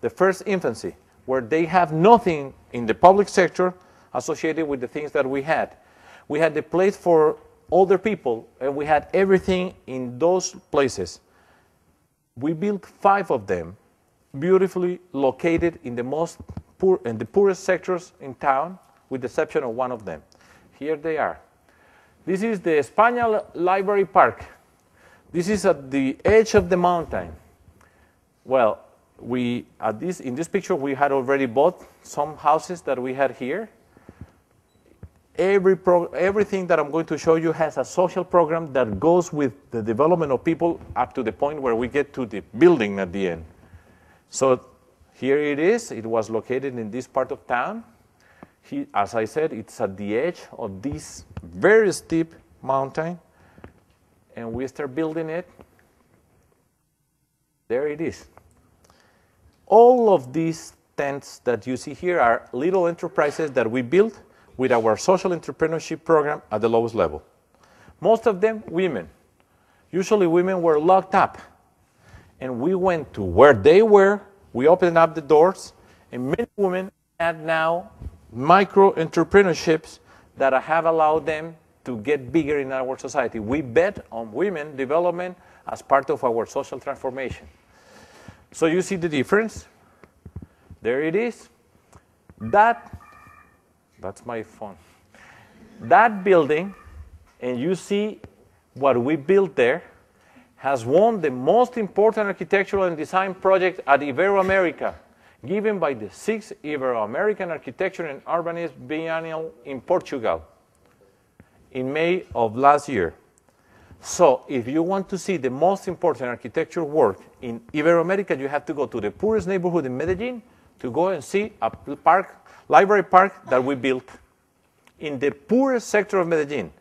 the first infancy, where they have nothing in the public sector associated with the things that we had. We had the place for older people, and we had everything in those places. We built 5 of them, beautifully located in the poorest sectors in town, with the exception of one of them. Here they are. This is the España Library Park. This is at the edge of the mountain. Well, in this picture, we had already bought some houses that we had here. Everything that I'm going to show you has a social program that goes with the development of people up to the point where we get to the building at the end. So here it is. It was located in this part of town. As I said, it's at the edge of this very steep mountain. And we start building it. There it is. All of these tents that you see here are little enterprises that we built with our social entrepreneurship program at the lowest level. Most of them women. Usually women were locked up. And we went to where they were, we opened up the doors, and many women had now micro-entrepreneurships that have allowed them to get bigger in our society. We bet on women development as part of our social transformation. So you see the difference? There it is. That's my phone. That building, and you see what we built there, has won the most important architectural and design project at Iberoamerica. given by the 6th Ibero-American Architecture and Urbanism Biennial in Portugal in May of last year. So if you want to see the most important architecture work in Ibero-America, you have to go to the poorest neighborhood in Medellin to go and see a park, library park that we built in the poorest sector of Medellin.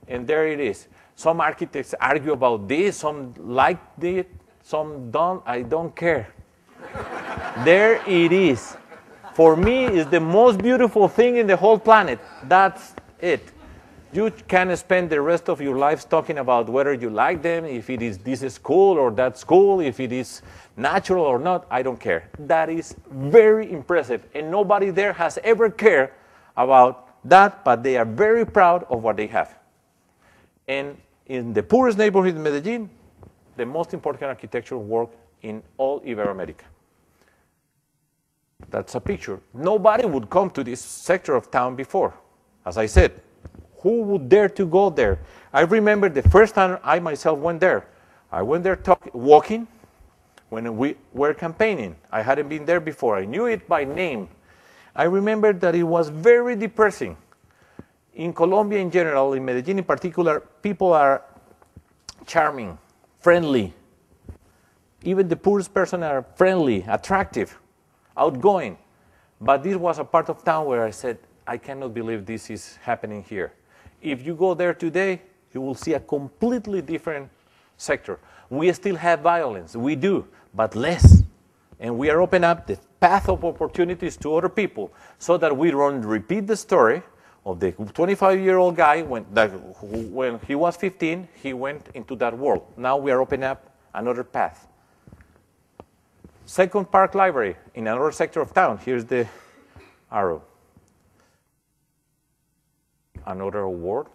And there it is. Some architects argue about this, some like it, some don't. I don't care. There it is. For me, it's the most beautiful thing in the whole planet. That's it. You can spend the rest of your lives talking about whether you like them, if it is this school or that school, if it is natural or not. I don't care. That is very impressive. And nobody there has ever cared about that, but they are very proud of what they have. And in the poorest neighborhood in Medellin, the most important architectural work in all Ibero-America. That's a picture. Nobody would come to this sector of town before. As I said, who would dare to go there? I remember the first time I myself went there. I went there walking when we were campaigning. I hadn't been there before. I knew it by name. I remember that it was very depressing. In Colombia in general, in Medellin in particular, people are charming, friendly. Even the poorest person are friendly, attractive, outgoing. But this was a part of town where I said, I cannot believe this is happening here. If you go there today, you will see a completely different sector. We still have violence, we do, but less. And we are opening up the path of opportunities to other people so that we don't repeat the story of the 25-year-old guy when he was 15, he went into that world. Now we are opening up another path. Second Park Library in another sector of town. Here's the arrow. Another award.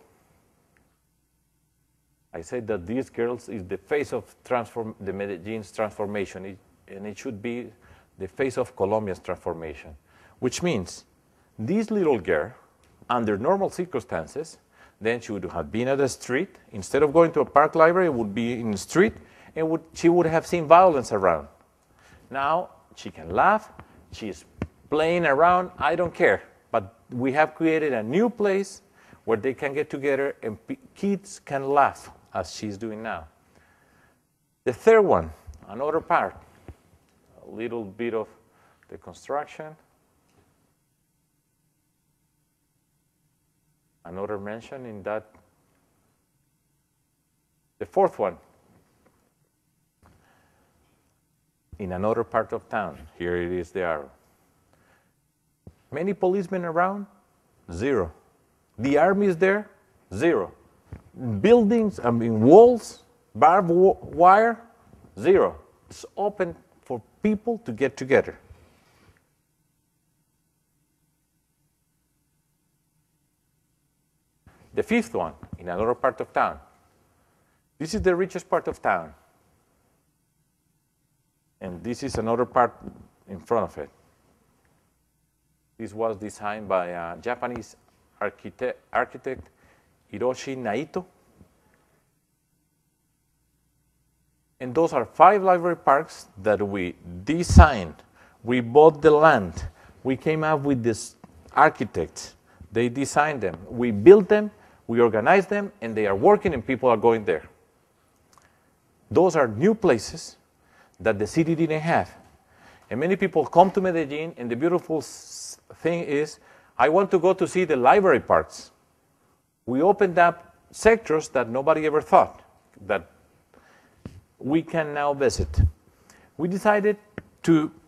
I said that these girls is the face of the Medellin's transformation, and it should be the face of Colombia's transformation, which means this little girl, under normal circumstances, then she would have been at the street. Instead of going to a park library, would be in the street, and she would have seen violence around. Now, she can laugh, she's playing around, I don't care. But we have created a new place where they can get together and kids can laugh, as she's doing now. The third one, another part, a little bit of the construction. Another mention in that. The fourth one, in another part of town. Here it is, the arrow. Many policemen around? Zero. The army is there? Zero. Buildings, walls, barbed wire? Zero. It's open for people to get together. The fifth one, in another part of town. This is the richest part of town. And this is another part in front of it. This was designed by a Japanese architect Hiroshi Naito. And those are 5 library parks that we designed. We bought the land. We came up with these architects. They designed them. We built them. We organized them. And they are working, and people are going there. Those are new places that the city didn't have. And many people come to Medellin, and the beautiful thing is, I want to go to see the library parks. We opened up sectors that nobody ever thought that we can now visit. We decided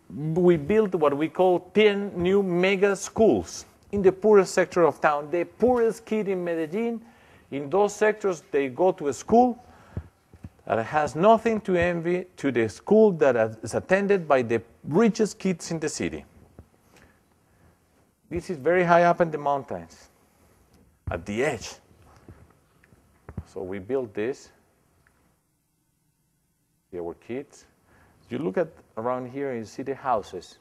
we built what we call 10 new mega schools in the poorest sector of town. The poorest kid in Medellin, in those sectors, they go to a school that has nothing to envy to the school that is attended by the richest kids in the city. This is very high up in the mountains, at the edge. So we built this. There were kids. You look at around here and you see the houses.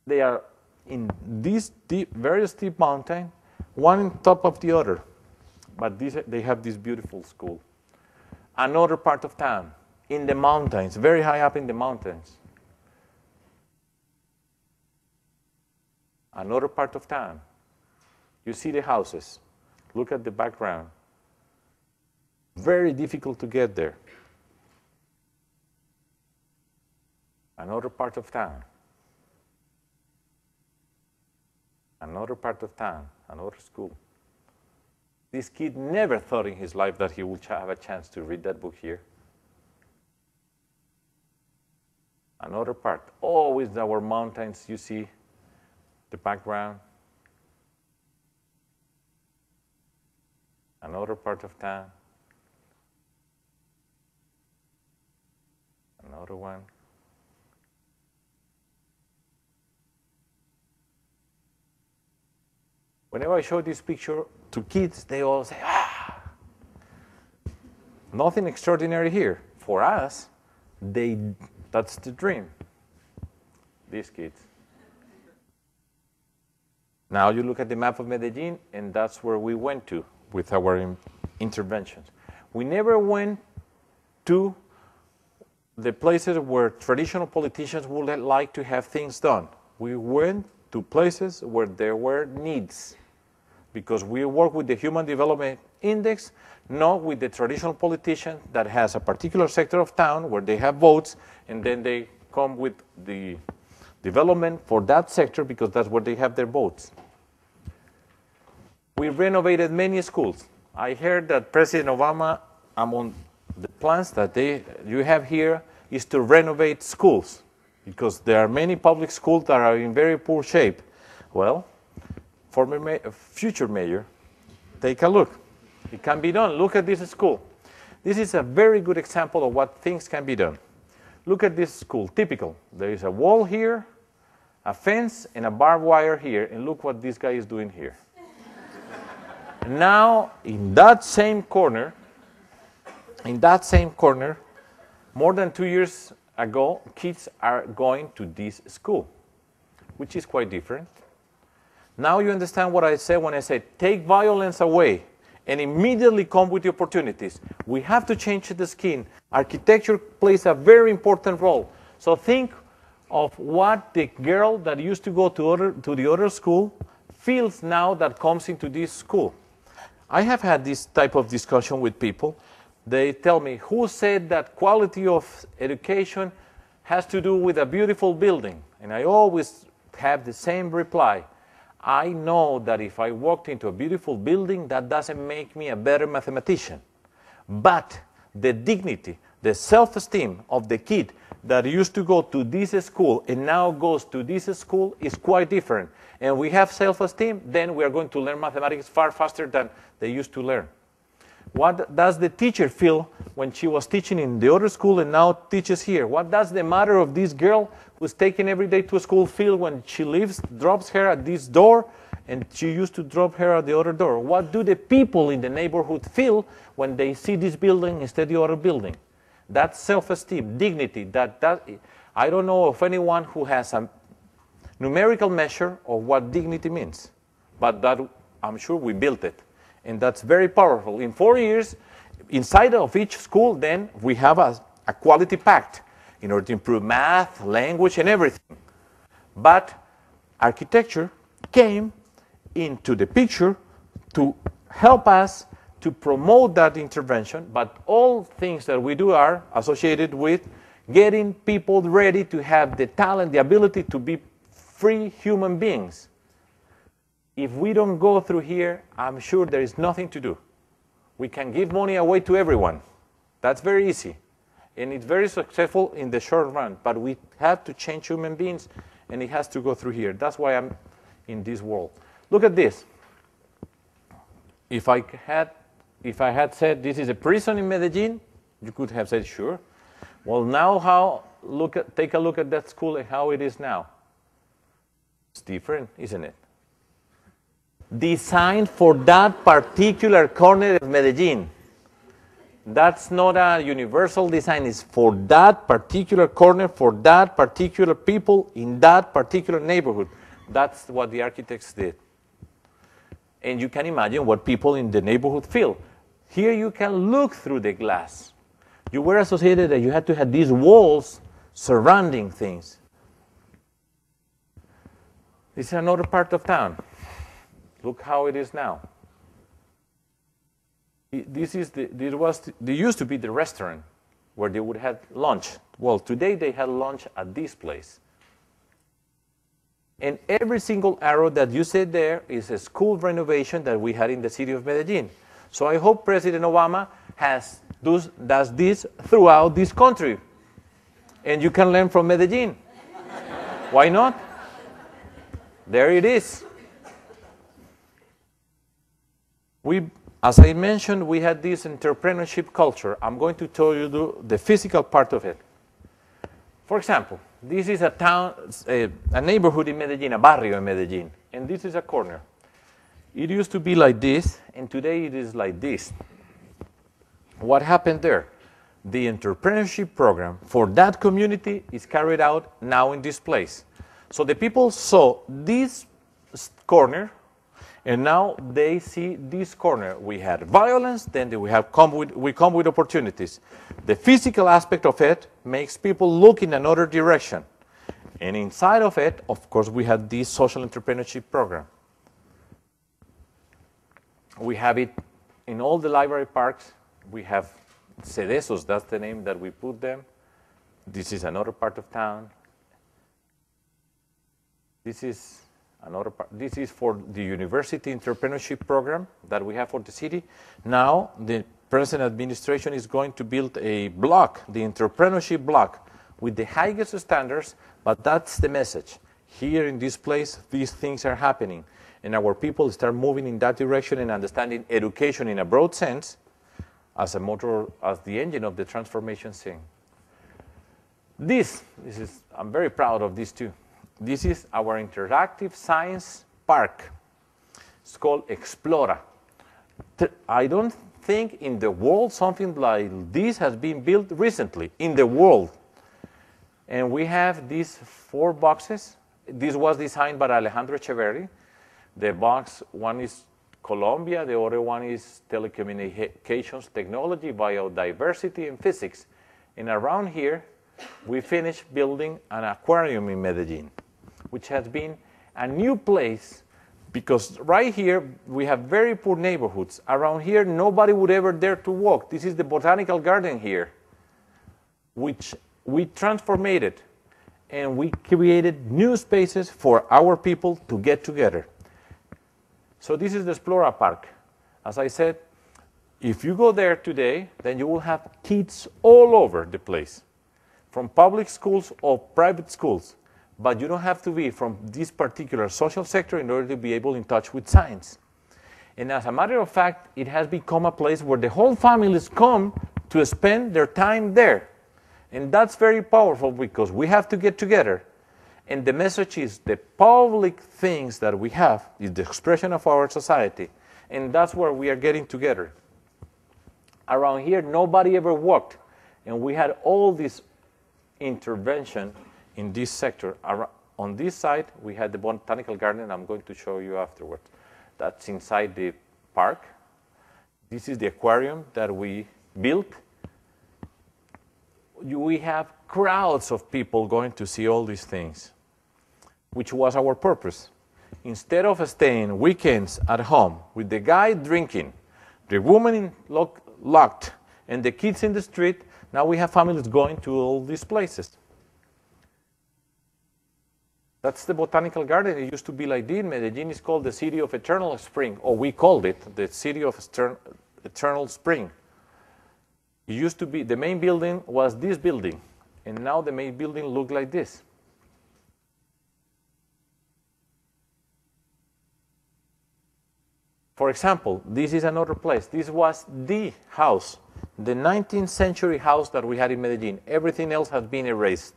They are in this very steep mountain, one on top of the other. But they have this beautiful school. Another part of town, in the mountains, very high up in the mountains. Another part of town. You see the houses. Look at the background. Very difficult to get there. Another part of town. Another part of town. Another school. This kid never thought in his life that he would have a chance to read that book here. Another part. Always our mountains, you see the background. Another part of town. Another one. Whenever I show this picture to kids, they all say, ah, nothing extraordinary here. For us, that's the dream, these kids. Now you look at the map of Medellin, and that's where we went to with our interventions. We never went to the places where traditional politicians would like to have things done. We went to places where there were needs, because we work with the Human Development Index, not with the traditional politician that has a particular sector of town where they have votes, and then they come with the development for that sector because that's where they have their votes. We renovated many schools. I heard that President Obama, among the plans that you have here, is to renovate schools, because there are many public schools that are in very poor shape. Well, future mayor, take a look. It can be done. Look at this school. This is a very good example of what things can be done. Look at this school, typical. There is a wall here, a fence, and a barbed wire here, and look what this guy is doing here. Now, in that same corner, more than 2 years ago, kids are going to this school, which is quite different. Now you understand what I said when I said, take violence away and immediately come with the opportunities. We have to change the skin. Architecture plays a very important role. So think of what the girl that used to go to the other school feels now that comes into this school. I have had this type of discussion with people. They tell me, who said that quality of education has to do with a beautiful building? And I always have the same reply. I know that if I walked into a beautiful building, that doesn't make me a better mathematician. But the dignity, the self-esteem of the kid that used to go to this school and now goes to this school is quite different. And we have self-esteem, then we are going to learn mathematics far faster than they used to learn. What does the teacher feel when she was teaching in the other school and now teaches here? What does the mother of this girl who's taken every day to school feel when she leaves, drops her at this door, and she used to drop her at the other door? What do the people in the neighborhood feel when they see this building instead of the other building? That's self-esteem, dignity. I don't know of anyone who has a numerical measure of what dignity means, but that I'm sure we built it. And that's very powerful. In 4 years, inside of each school, then, we have a quality pact in order to improve math, language, and everything. But architecture came into the picture to help us to promote that intervention, but all things that we do are associated with getting people ready to have the talent, the ability to be free human beings. If we don't go through here, I'm sure there is nothing to do. We can give money away to everyone. That's very easy. And it's very successful in the short run. But we have to change human beings, and it has to go through here. That's why I'm in this world. Look at this. If I had said this is a prison in Medellin, you could have said, sure. Well, now take a look at that school and how it is now. It's different, isn't it? Designed for that particular corner of Medellin. That's not a universal design. It's for that particular corner, for that particular people in that particular neighborhood. That's what the architects did. And you can imagine what people in the neighborhood feel. Here you can look through the glass. You were associated that you had to have these walls surrounding things. This is another part of town. Look how it is now. This used to be the restaurant where they would have lunch. Well, today they had lunch at this place. And every single arrow that you see there is a school renovation that we had in the city of Medellin. So I hope President Obama does this throughout this country. And you can learn from Medellin. Why not? There it is. As I mentioned, we had this entrepreneurship culture. I'm going to tell you the physical part of it. For example, this is a town, a neighborhood in Medellin, a barrio in Medellin, and this is a corner. It used to be like this, and today it is like this. What happened there? The entrepreneurship program for that community is carried out now in this place. So the people saw this corner, and now they see this corner. We had violence, then we come with opportunities. The physical aspect of it makes people look in another direction. And inside of it, of course, we had this social entrepreneurship program. We have it in all the library parks. We have cerezos, that's the name that we put them. This is another part of town. This is another part. This is for the university entrepreneurship program that we have for the city. Now, the present administration is going to build a block, the entrepreneurship block, with the highest standards, but that's the message. Here in this place, these things are happening, and our people start moving in that direction and understanding education in a broad sense as the engine of the transformation thing. I'm very proud of this too. This is our interactive science park. It's called Explora. I don't think in the world something like this has been built recently, in the world. And we have these 4 boxes. This was designed by Alejandro Echeverri. The box, one is Colombia, the other one is telecommunications technology, biodiversity, and physics. And around here, we finished building an aquarium in Medellin, which has been a new place because right here we have very poor neighborhoods. Around here, nobody would ever dare to walk. This is the Botanical Garden here, which we transformed it, and we created new spaces for our people to get together. So this is the Explora Park. As I said, if you go there today, then you will have kids all over the place, from public schools or private schools. But you don't have to be from this particular social sector in order to be able in touch with science. And as a matter of fact, it has become a place where the whole families come to spend their time there. And that's very powerful because we have to get together. And the message is the public things that we have is the expression of our society. And that's where we are getting together. Around here, nobody ever walked. And we had all this intervention in this sector. On this side, we had the Botanical Garden. I'm going to show you afterwards. That's inside the park. This is the aquarium that we built. We have crowds of people going to see all these things, which was our purpose. Instead of staying weekends at home with the guy drinking, the woman locked, and the kids in the street, now we have families going to all these places. That's the Botanical Garden. It used to be like this. Medellin is called the city of eternal spring, or we called it the city of eternal spring. It used to be, the main building was this building, and now the main building looked like this. For example, this is another place. This was the house, the 19th century house that we had in Medellin. Everything else has been erased.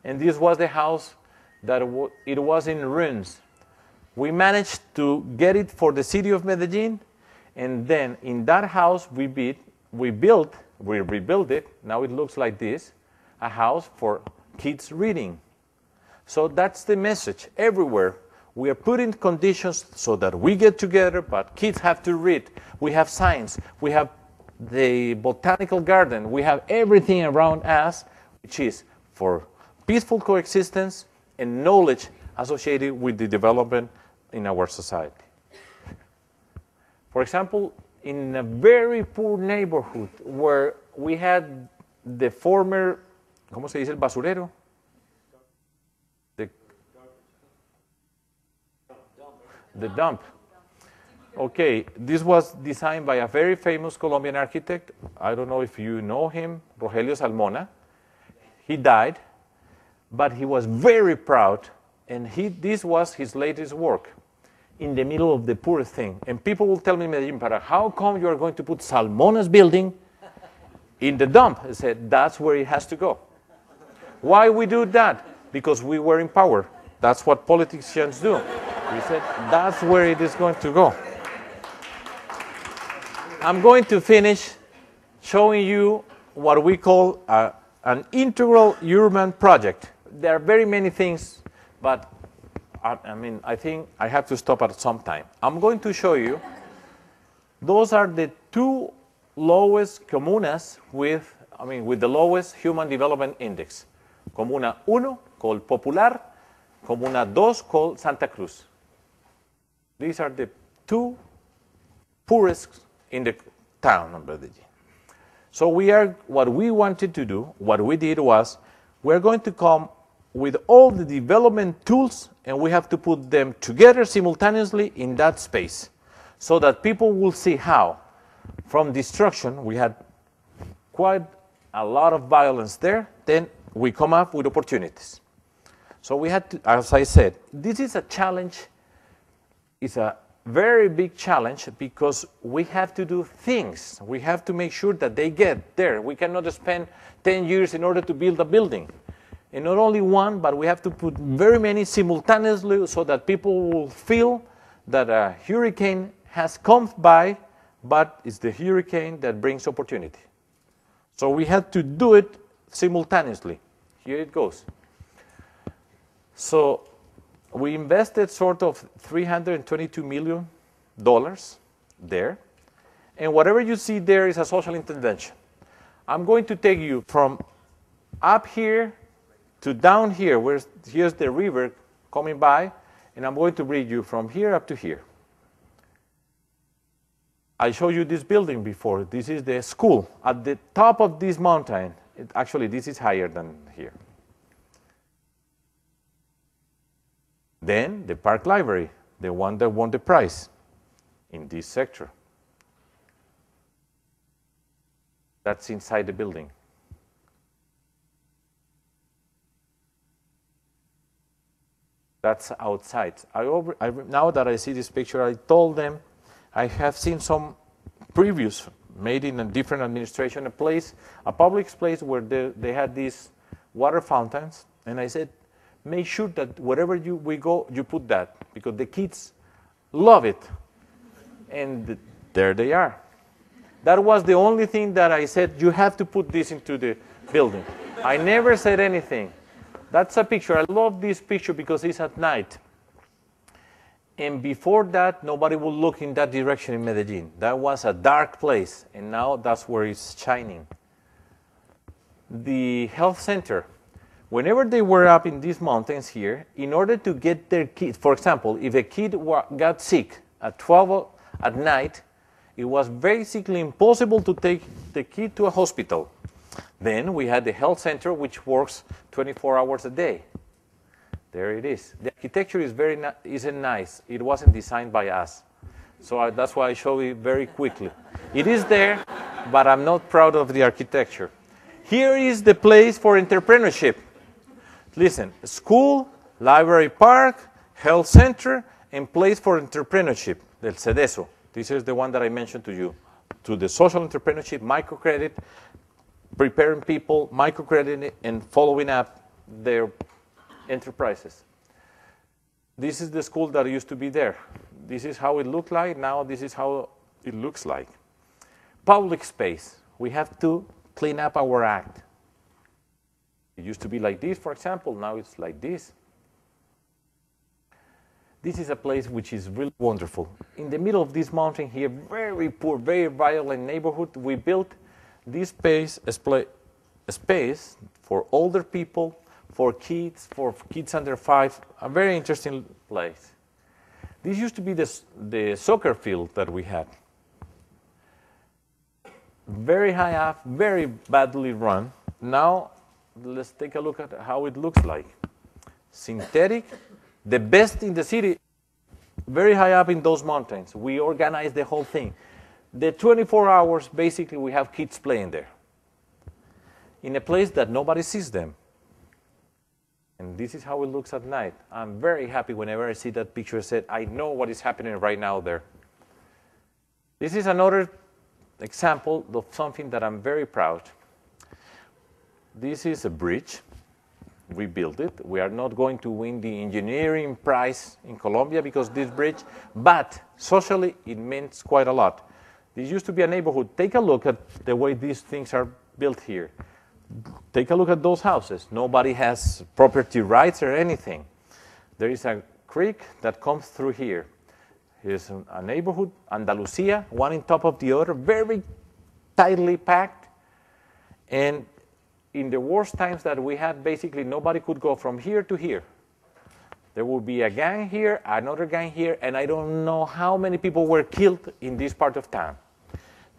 And this was the house that it was in ruins. We managed to get it for the city of Medellin, and then in that house we rebuilt it. Now it looks like this, a house for kids reading. So that's the message everywhere. We are putting conditions so that we get together, but kids have to read. We have science. We have the Botanical Garden. We have everything around us, which is for peaceful coexistence and knowledge associated with the development in our society. For example, in a very poor neighborhood where we had the former, ¿cómo se dice el basurero? The dump. Okay, this was designed by a very famous Colombian architect. I don't know if you know him, Rogelio Salmona. He died, but he was very proud, and this was his latest work, in the middle of the poorest thing. And people will tell me, Medellin, Para, how come you are going to put Salmona's building in the dump? I said, that's where it has to go. Why we do that? Because we were in power. That's what politicians do. We said, that's where it is going to go. I'm going to finish showing you what we call an integral urban project. There are very many things, but I think I have to stop at some time. I'm going to show you, those are the two lowest comunas with the lowest human development index. Comuna 1, called Popular, Comuna 2, called Santa Cruz. These are the two poorest in the town of Medellin. So what we wanted to do, what we did was, we're going to come with all the development tools, and we have to put them together simultaneously in that space, so that people will see how, from destruction, we had quite a lot of violence there, then we come up with opportunities. So we had to, as I said, this is a challenge. It's a very big challenge because we have to do things. We have to make sure that they get there. We cannot spend 10 years in order to build a building. And not only one, but we have to put very many simultaneously so that people will feel that a hurricane has come by, but it's the hurricane that brings opportunity. So we had to do it simultaneously. Here it goes. So we invested sort of $322 million there. And whatever you see there is a social intervention. I'm going to take you from up here to down here, where here's the river coming by, and I'm going to bring you from here up to here. I showed you this building before. This is the school at the top of this mountain. Actually, this is higher than here. Then the park library, the one that won the prize in this sector. That's inside the building. That's outside. Now that I see this picture, I told them I have seen some previews made in a different administration, a public place where they had these water fountains, and I said, make sure that wherever we go, you put that, because the kids love it. And there they are. That was the only thing that I said, you have to put this into the building. I never said anything. That's a picture. I love this picture because it's at night. And before that, nobody would look in that direction in Medellin. That was a dark place, and now that's where it's shining. The health center. Whenever they were up in these mountains here, in order to get their kids, for example, if a kid got sick at 12 at night, it was basically impossible to take the kid to a hospital. Then we had the health center, which works 24 hours a day. There it is. The architecture isn't nice. It wasn't designed by us. So that's why I show it very quickly. It is there, but I'm not proud of the architecture. Here is the place for entrepreneurship. Listen, school, library park, health center, and place for entrepreneurship, del CEDESO. This is the one that I mentioned to you. To the social entrepreneurship, microcredit, preparing people, microcredit, and following up their enterprises. This is the school that used to be there. This is how it looked like. Now this is how it looks like. Public space. We have to clean up our act. It used to be like this, for example. Now it's like this. This is a place which is really wonderful. In the middle of this mountain here, very poor, very violent neighborhood, we built this space for older people, for kids under 5, a very interesting place. This used to be the soccer field that we had. Very high up, very badly run. Now, let's take a look at how it looks like. Synthetic, the best in the city, very high up in those mountains. We organized the whole thing. The 24 hours, basically, we have kids playing there in a place that nobody sees them. And this is how it looks at night. I'm very happy whenever I see that picture. I said, I know what is happening right now there. This is another example of something that I'm very proud. This is a bridge. We built it. We are not going to win the engineering prize in Colombia because this bridge, but socially it means quite a lot. This used to be a neighborhood. Take a look at the way these things are built here. Take a look at those houses. Nobody has property rights or anything. There is a creek that comes through here. Here's a neighborhood, Andalusia, one on top of the other, very tightly packed. And in the worst times that we had, basically nobody could go from here to here. There would be a gang here, another gang here, and I don't know how many people were killed in this part of town.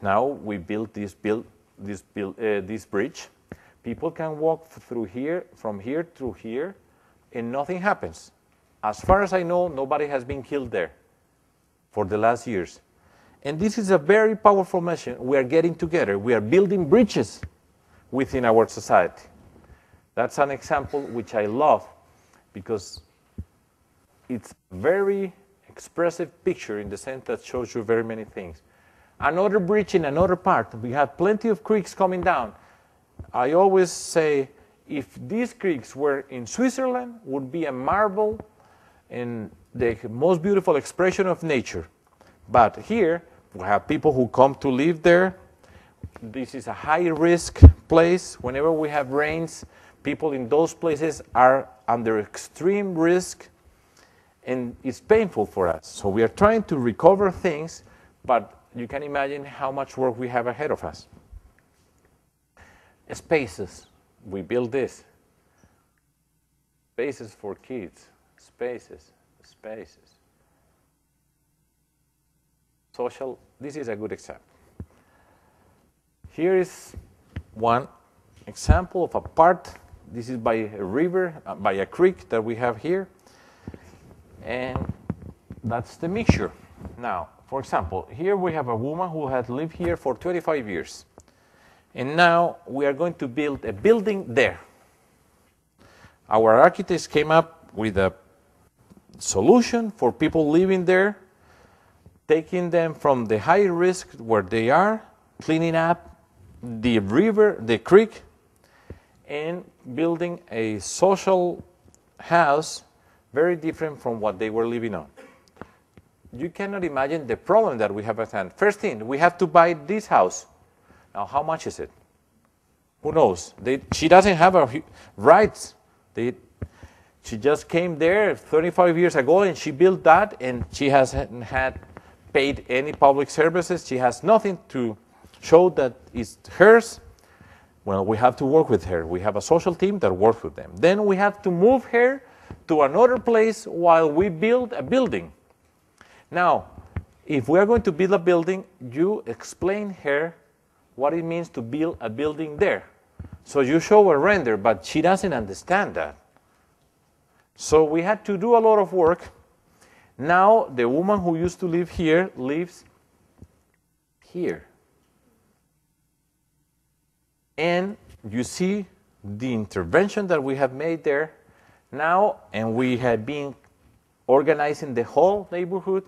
Now we built this bridge. People can walk through here, from here through here, and nothing happens. As far as I know, nobody has been killed there for the last years. And this is a very powerful mission. We are getting together. We are building bridges within our society. That's an example which I love because it's a very expressive picture in the sense that shows you very many things. Another bridge in another part. We have plenty of creeks coming down. I always say, if these creeks were in Switzerland, would be a marvel and the most beautiful expression of nature. But here, we have people who come to live there. This is a high-risk place. Whenever we have rains, people in those places are under extreme risk, and it's painful for us. So we are trying to recover things, but you can imagine how much work we have ahead of us. Spaces. We build this. Spaces for kids. Spaces. Social. This is a good example. Here is one example of a part. This is by a river, by a creek that we have here. And that's the mixture. Now, for example, here we have a woman who had lived here for 25 years. And now we are going to build a building there. Our architects came up with a solution for people living there, taking them from the high risk where they are, cleaning up the river, the creek, and building a social house very different from what they were living on. You cannot imagine the problem that we have at hand. First thing, we have to buy this house. Now, how much is it? Who knows? She doesn't have rights. She just came there 35 years ago, and she built that, and she hasn't had paid any public services. She has nothing to show that it's hers. Well, we have to work with her. We have a social team that works with them. Then we have to move her to another place while we build a building. Now, if we are going to build a building, you explain her what it means to build a building there. So you show a render, but she doesn't understand that. So we had to do a lot of work. Now the woman who used to live here lives here. And you see the intervention that we have made there now, and we have been organizing the whole neighborhood,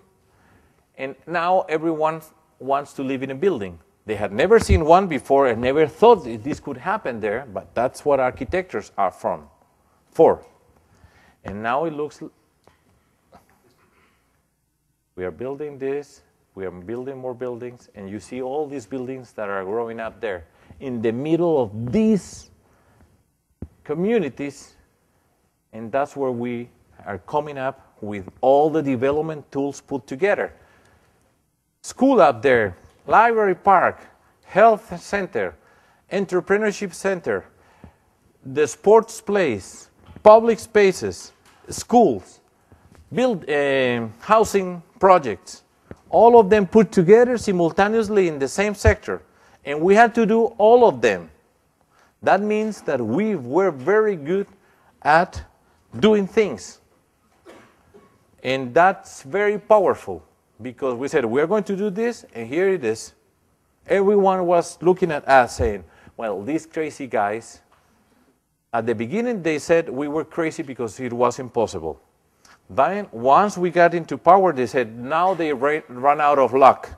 and now everyone wants to live in a building. They had never seen one before and never thought that this could happen there, but that's what architectures are for. And now it looks, we are building this, we are building more buildings, and you see all these buildings that are growing up there. In the middle of these communities, and that's where we are coming up with all the development tools put together. School up there, library park, health center, entrepreneurship center, the sports place, public spaces, schools, build housing projects, all of them put together simultaneously in the same sector. And we had to do all of them. That means that we were very good at doing things. And that's very powerful, because we said, we're going to do this, and here it is. Everyone was looking at us saying, well, these crazy guys, at the beginning they said we were crazy because it was impossible. Then once we got into power, they said, now they run out of luck.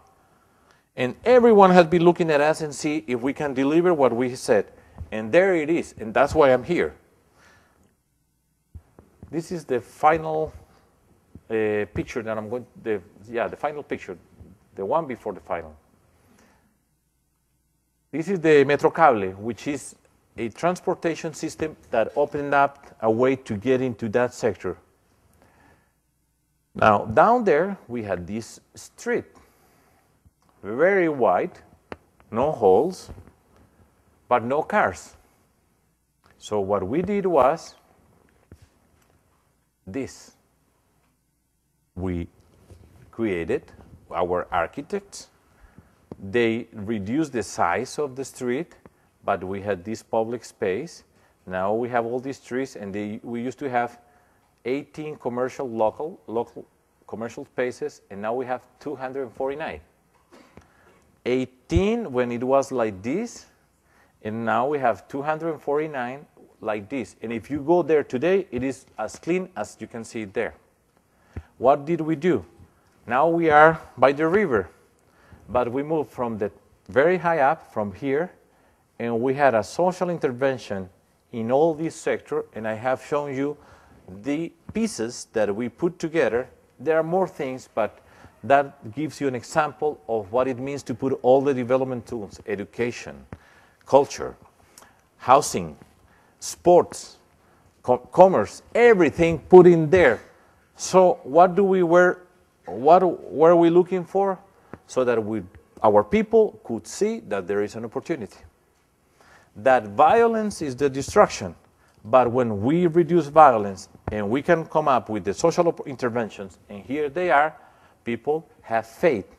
And everyone has been looking at us and see if we can deliver what we said. And there it is, and that's why I'm here. This is the final picture that I'm going to, the final picture, the one before the final. This is the Metrocable, which is a transportation system that opened up a way to get into that sector. Now, down there, we had this street, very wide, no holes, but no cars. So what we did was this. We created our architects. They reduced the size of the street, but we had this public space. Now we have all these trees, and we used to have 18 commercial local commercial spaces, and now we have 249. 18 when it was like this, and now we have 249 like this. And if you go there today, it is as clean as you can see it there. What did we do? Now we are by the river, but we moved from the very high up, from here, and we had a social intervention in all this sector, and I have shown you the pieces that we put together. There are more things, but that gives you an example of what it means to put all the development tools, education, culture, housing, sports, commerce, everything put in there. So what were we looking for? So that our people could see that there is an opportunity. That violence is the destruction. But when we reduce violence and we can come up with the social interventions, and here they are, people have faith.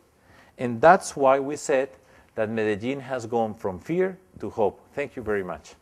And that's why we said that Medellin has gone from fear to hope. Thank you very much.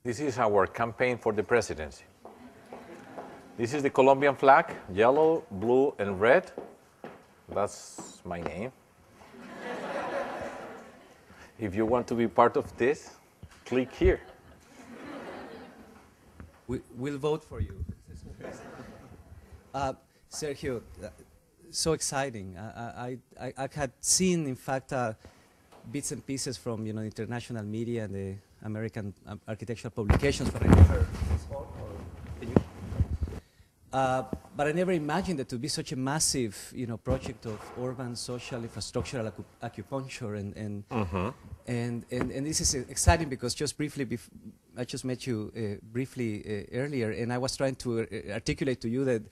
This is our campaign for the presidency. This is the Colombian flag, yellow, blue, and red. That's my name. If you want to be part of this, click here. We'll vote for you. Sergio, so exciting. I had seen, in fact, bits and pieces from international media and the American architectural publications, but I never but I never imagined it to be such a massive, project of urban social infrastructural acupuncture, and this is exciting because just briefly, I just met you briefly earlier, and I was trying to articulate to you that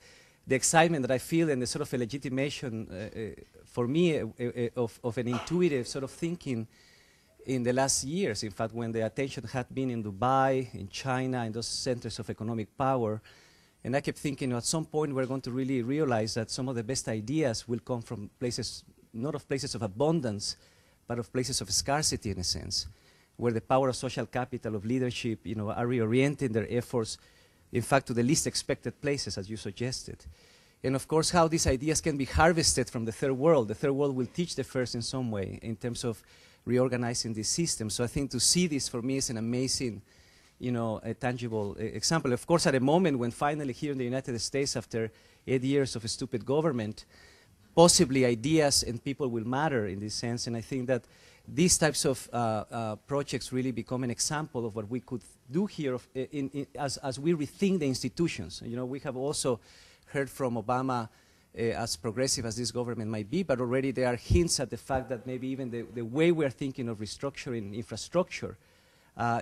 the excitement that I feel and the sort of a legitimation for me of an intuitive sort of thinking in the last years, in fact, when the attention had been in Dubai, in China, in those centers of economic power. And I kept thinking, at some point we're going to really realize that some of the best ideas will come from places, not of places of abundance, but of places of scarcity in a sense, where the power of social capital, of leadership, are reorienting their efforts, in fact, to the least expected places, as you suggested. And of course, how these ideas can be harvested from the third world. The third world will teach the first in some way, in terms of reorganizing this system. So I think to see this for me is an amazing, a tangible example. Of course, at a moment when finally here in the United States, after 8 years of a stupid government, possibly ideas and people will matter in this sense. And I think that these types of projects really become an example of what we could do here as we rethink the institutions. You know, we have also heard from Obama, as progressive as this government might be, but already there are hints at the fact that maybe even the way we're thinking of restructuring infrastructure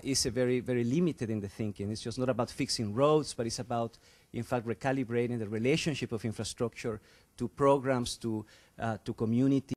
is very, very limited in the thinking. It's just not about fixing roads, but it's about, in fact, recalibrating the relationship of infrastructure to programs, to community.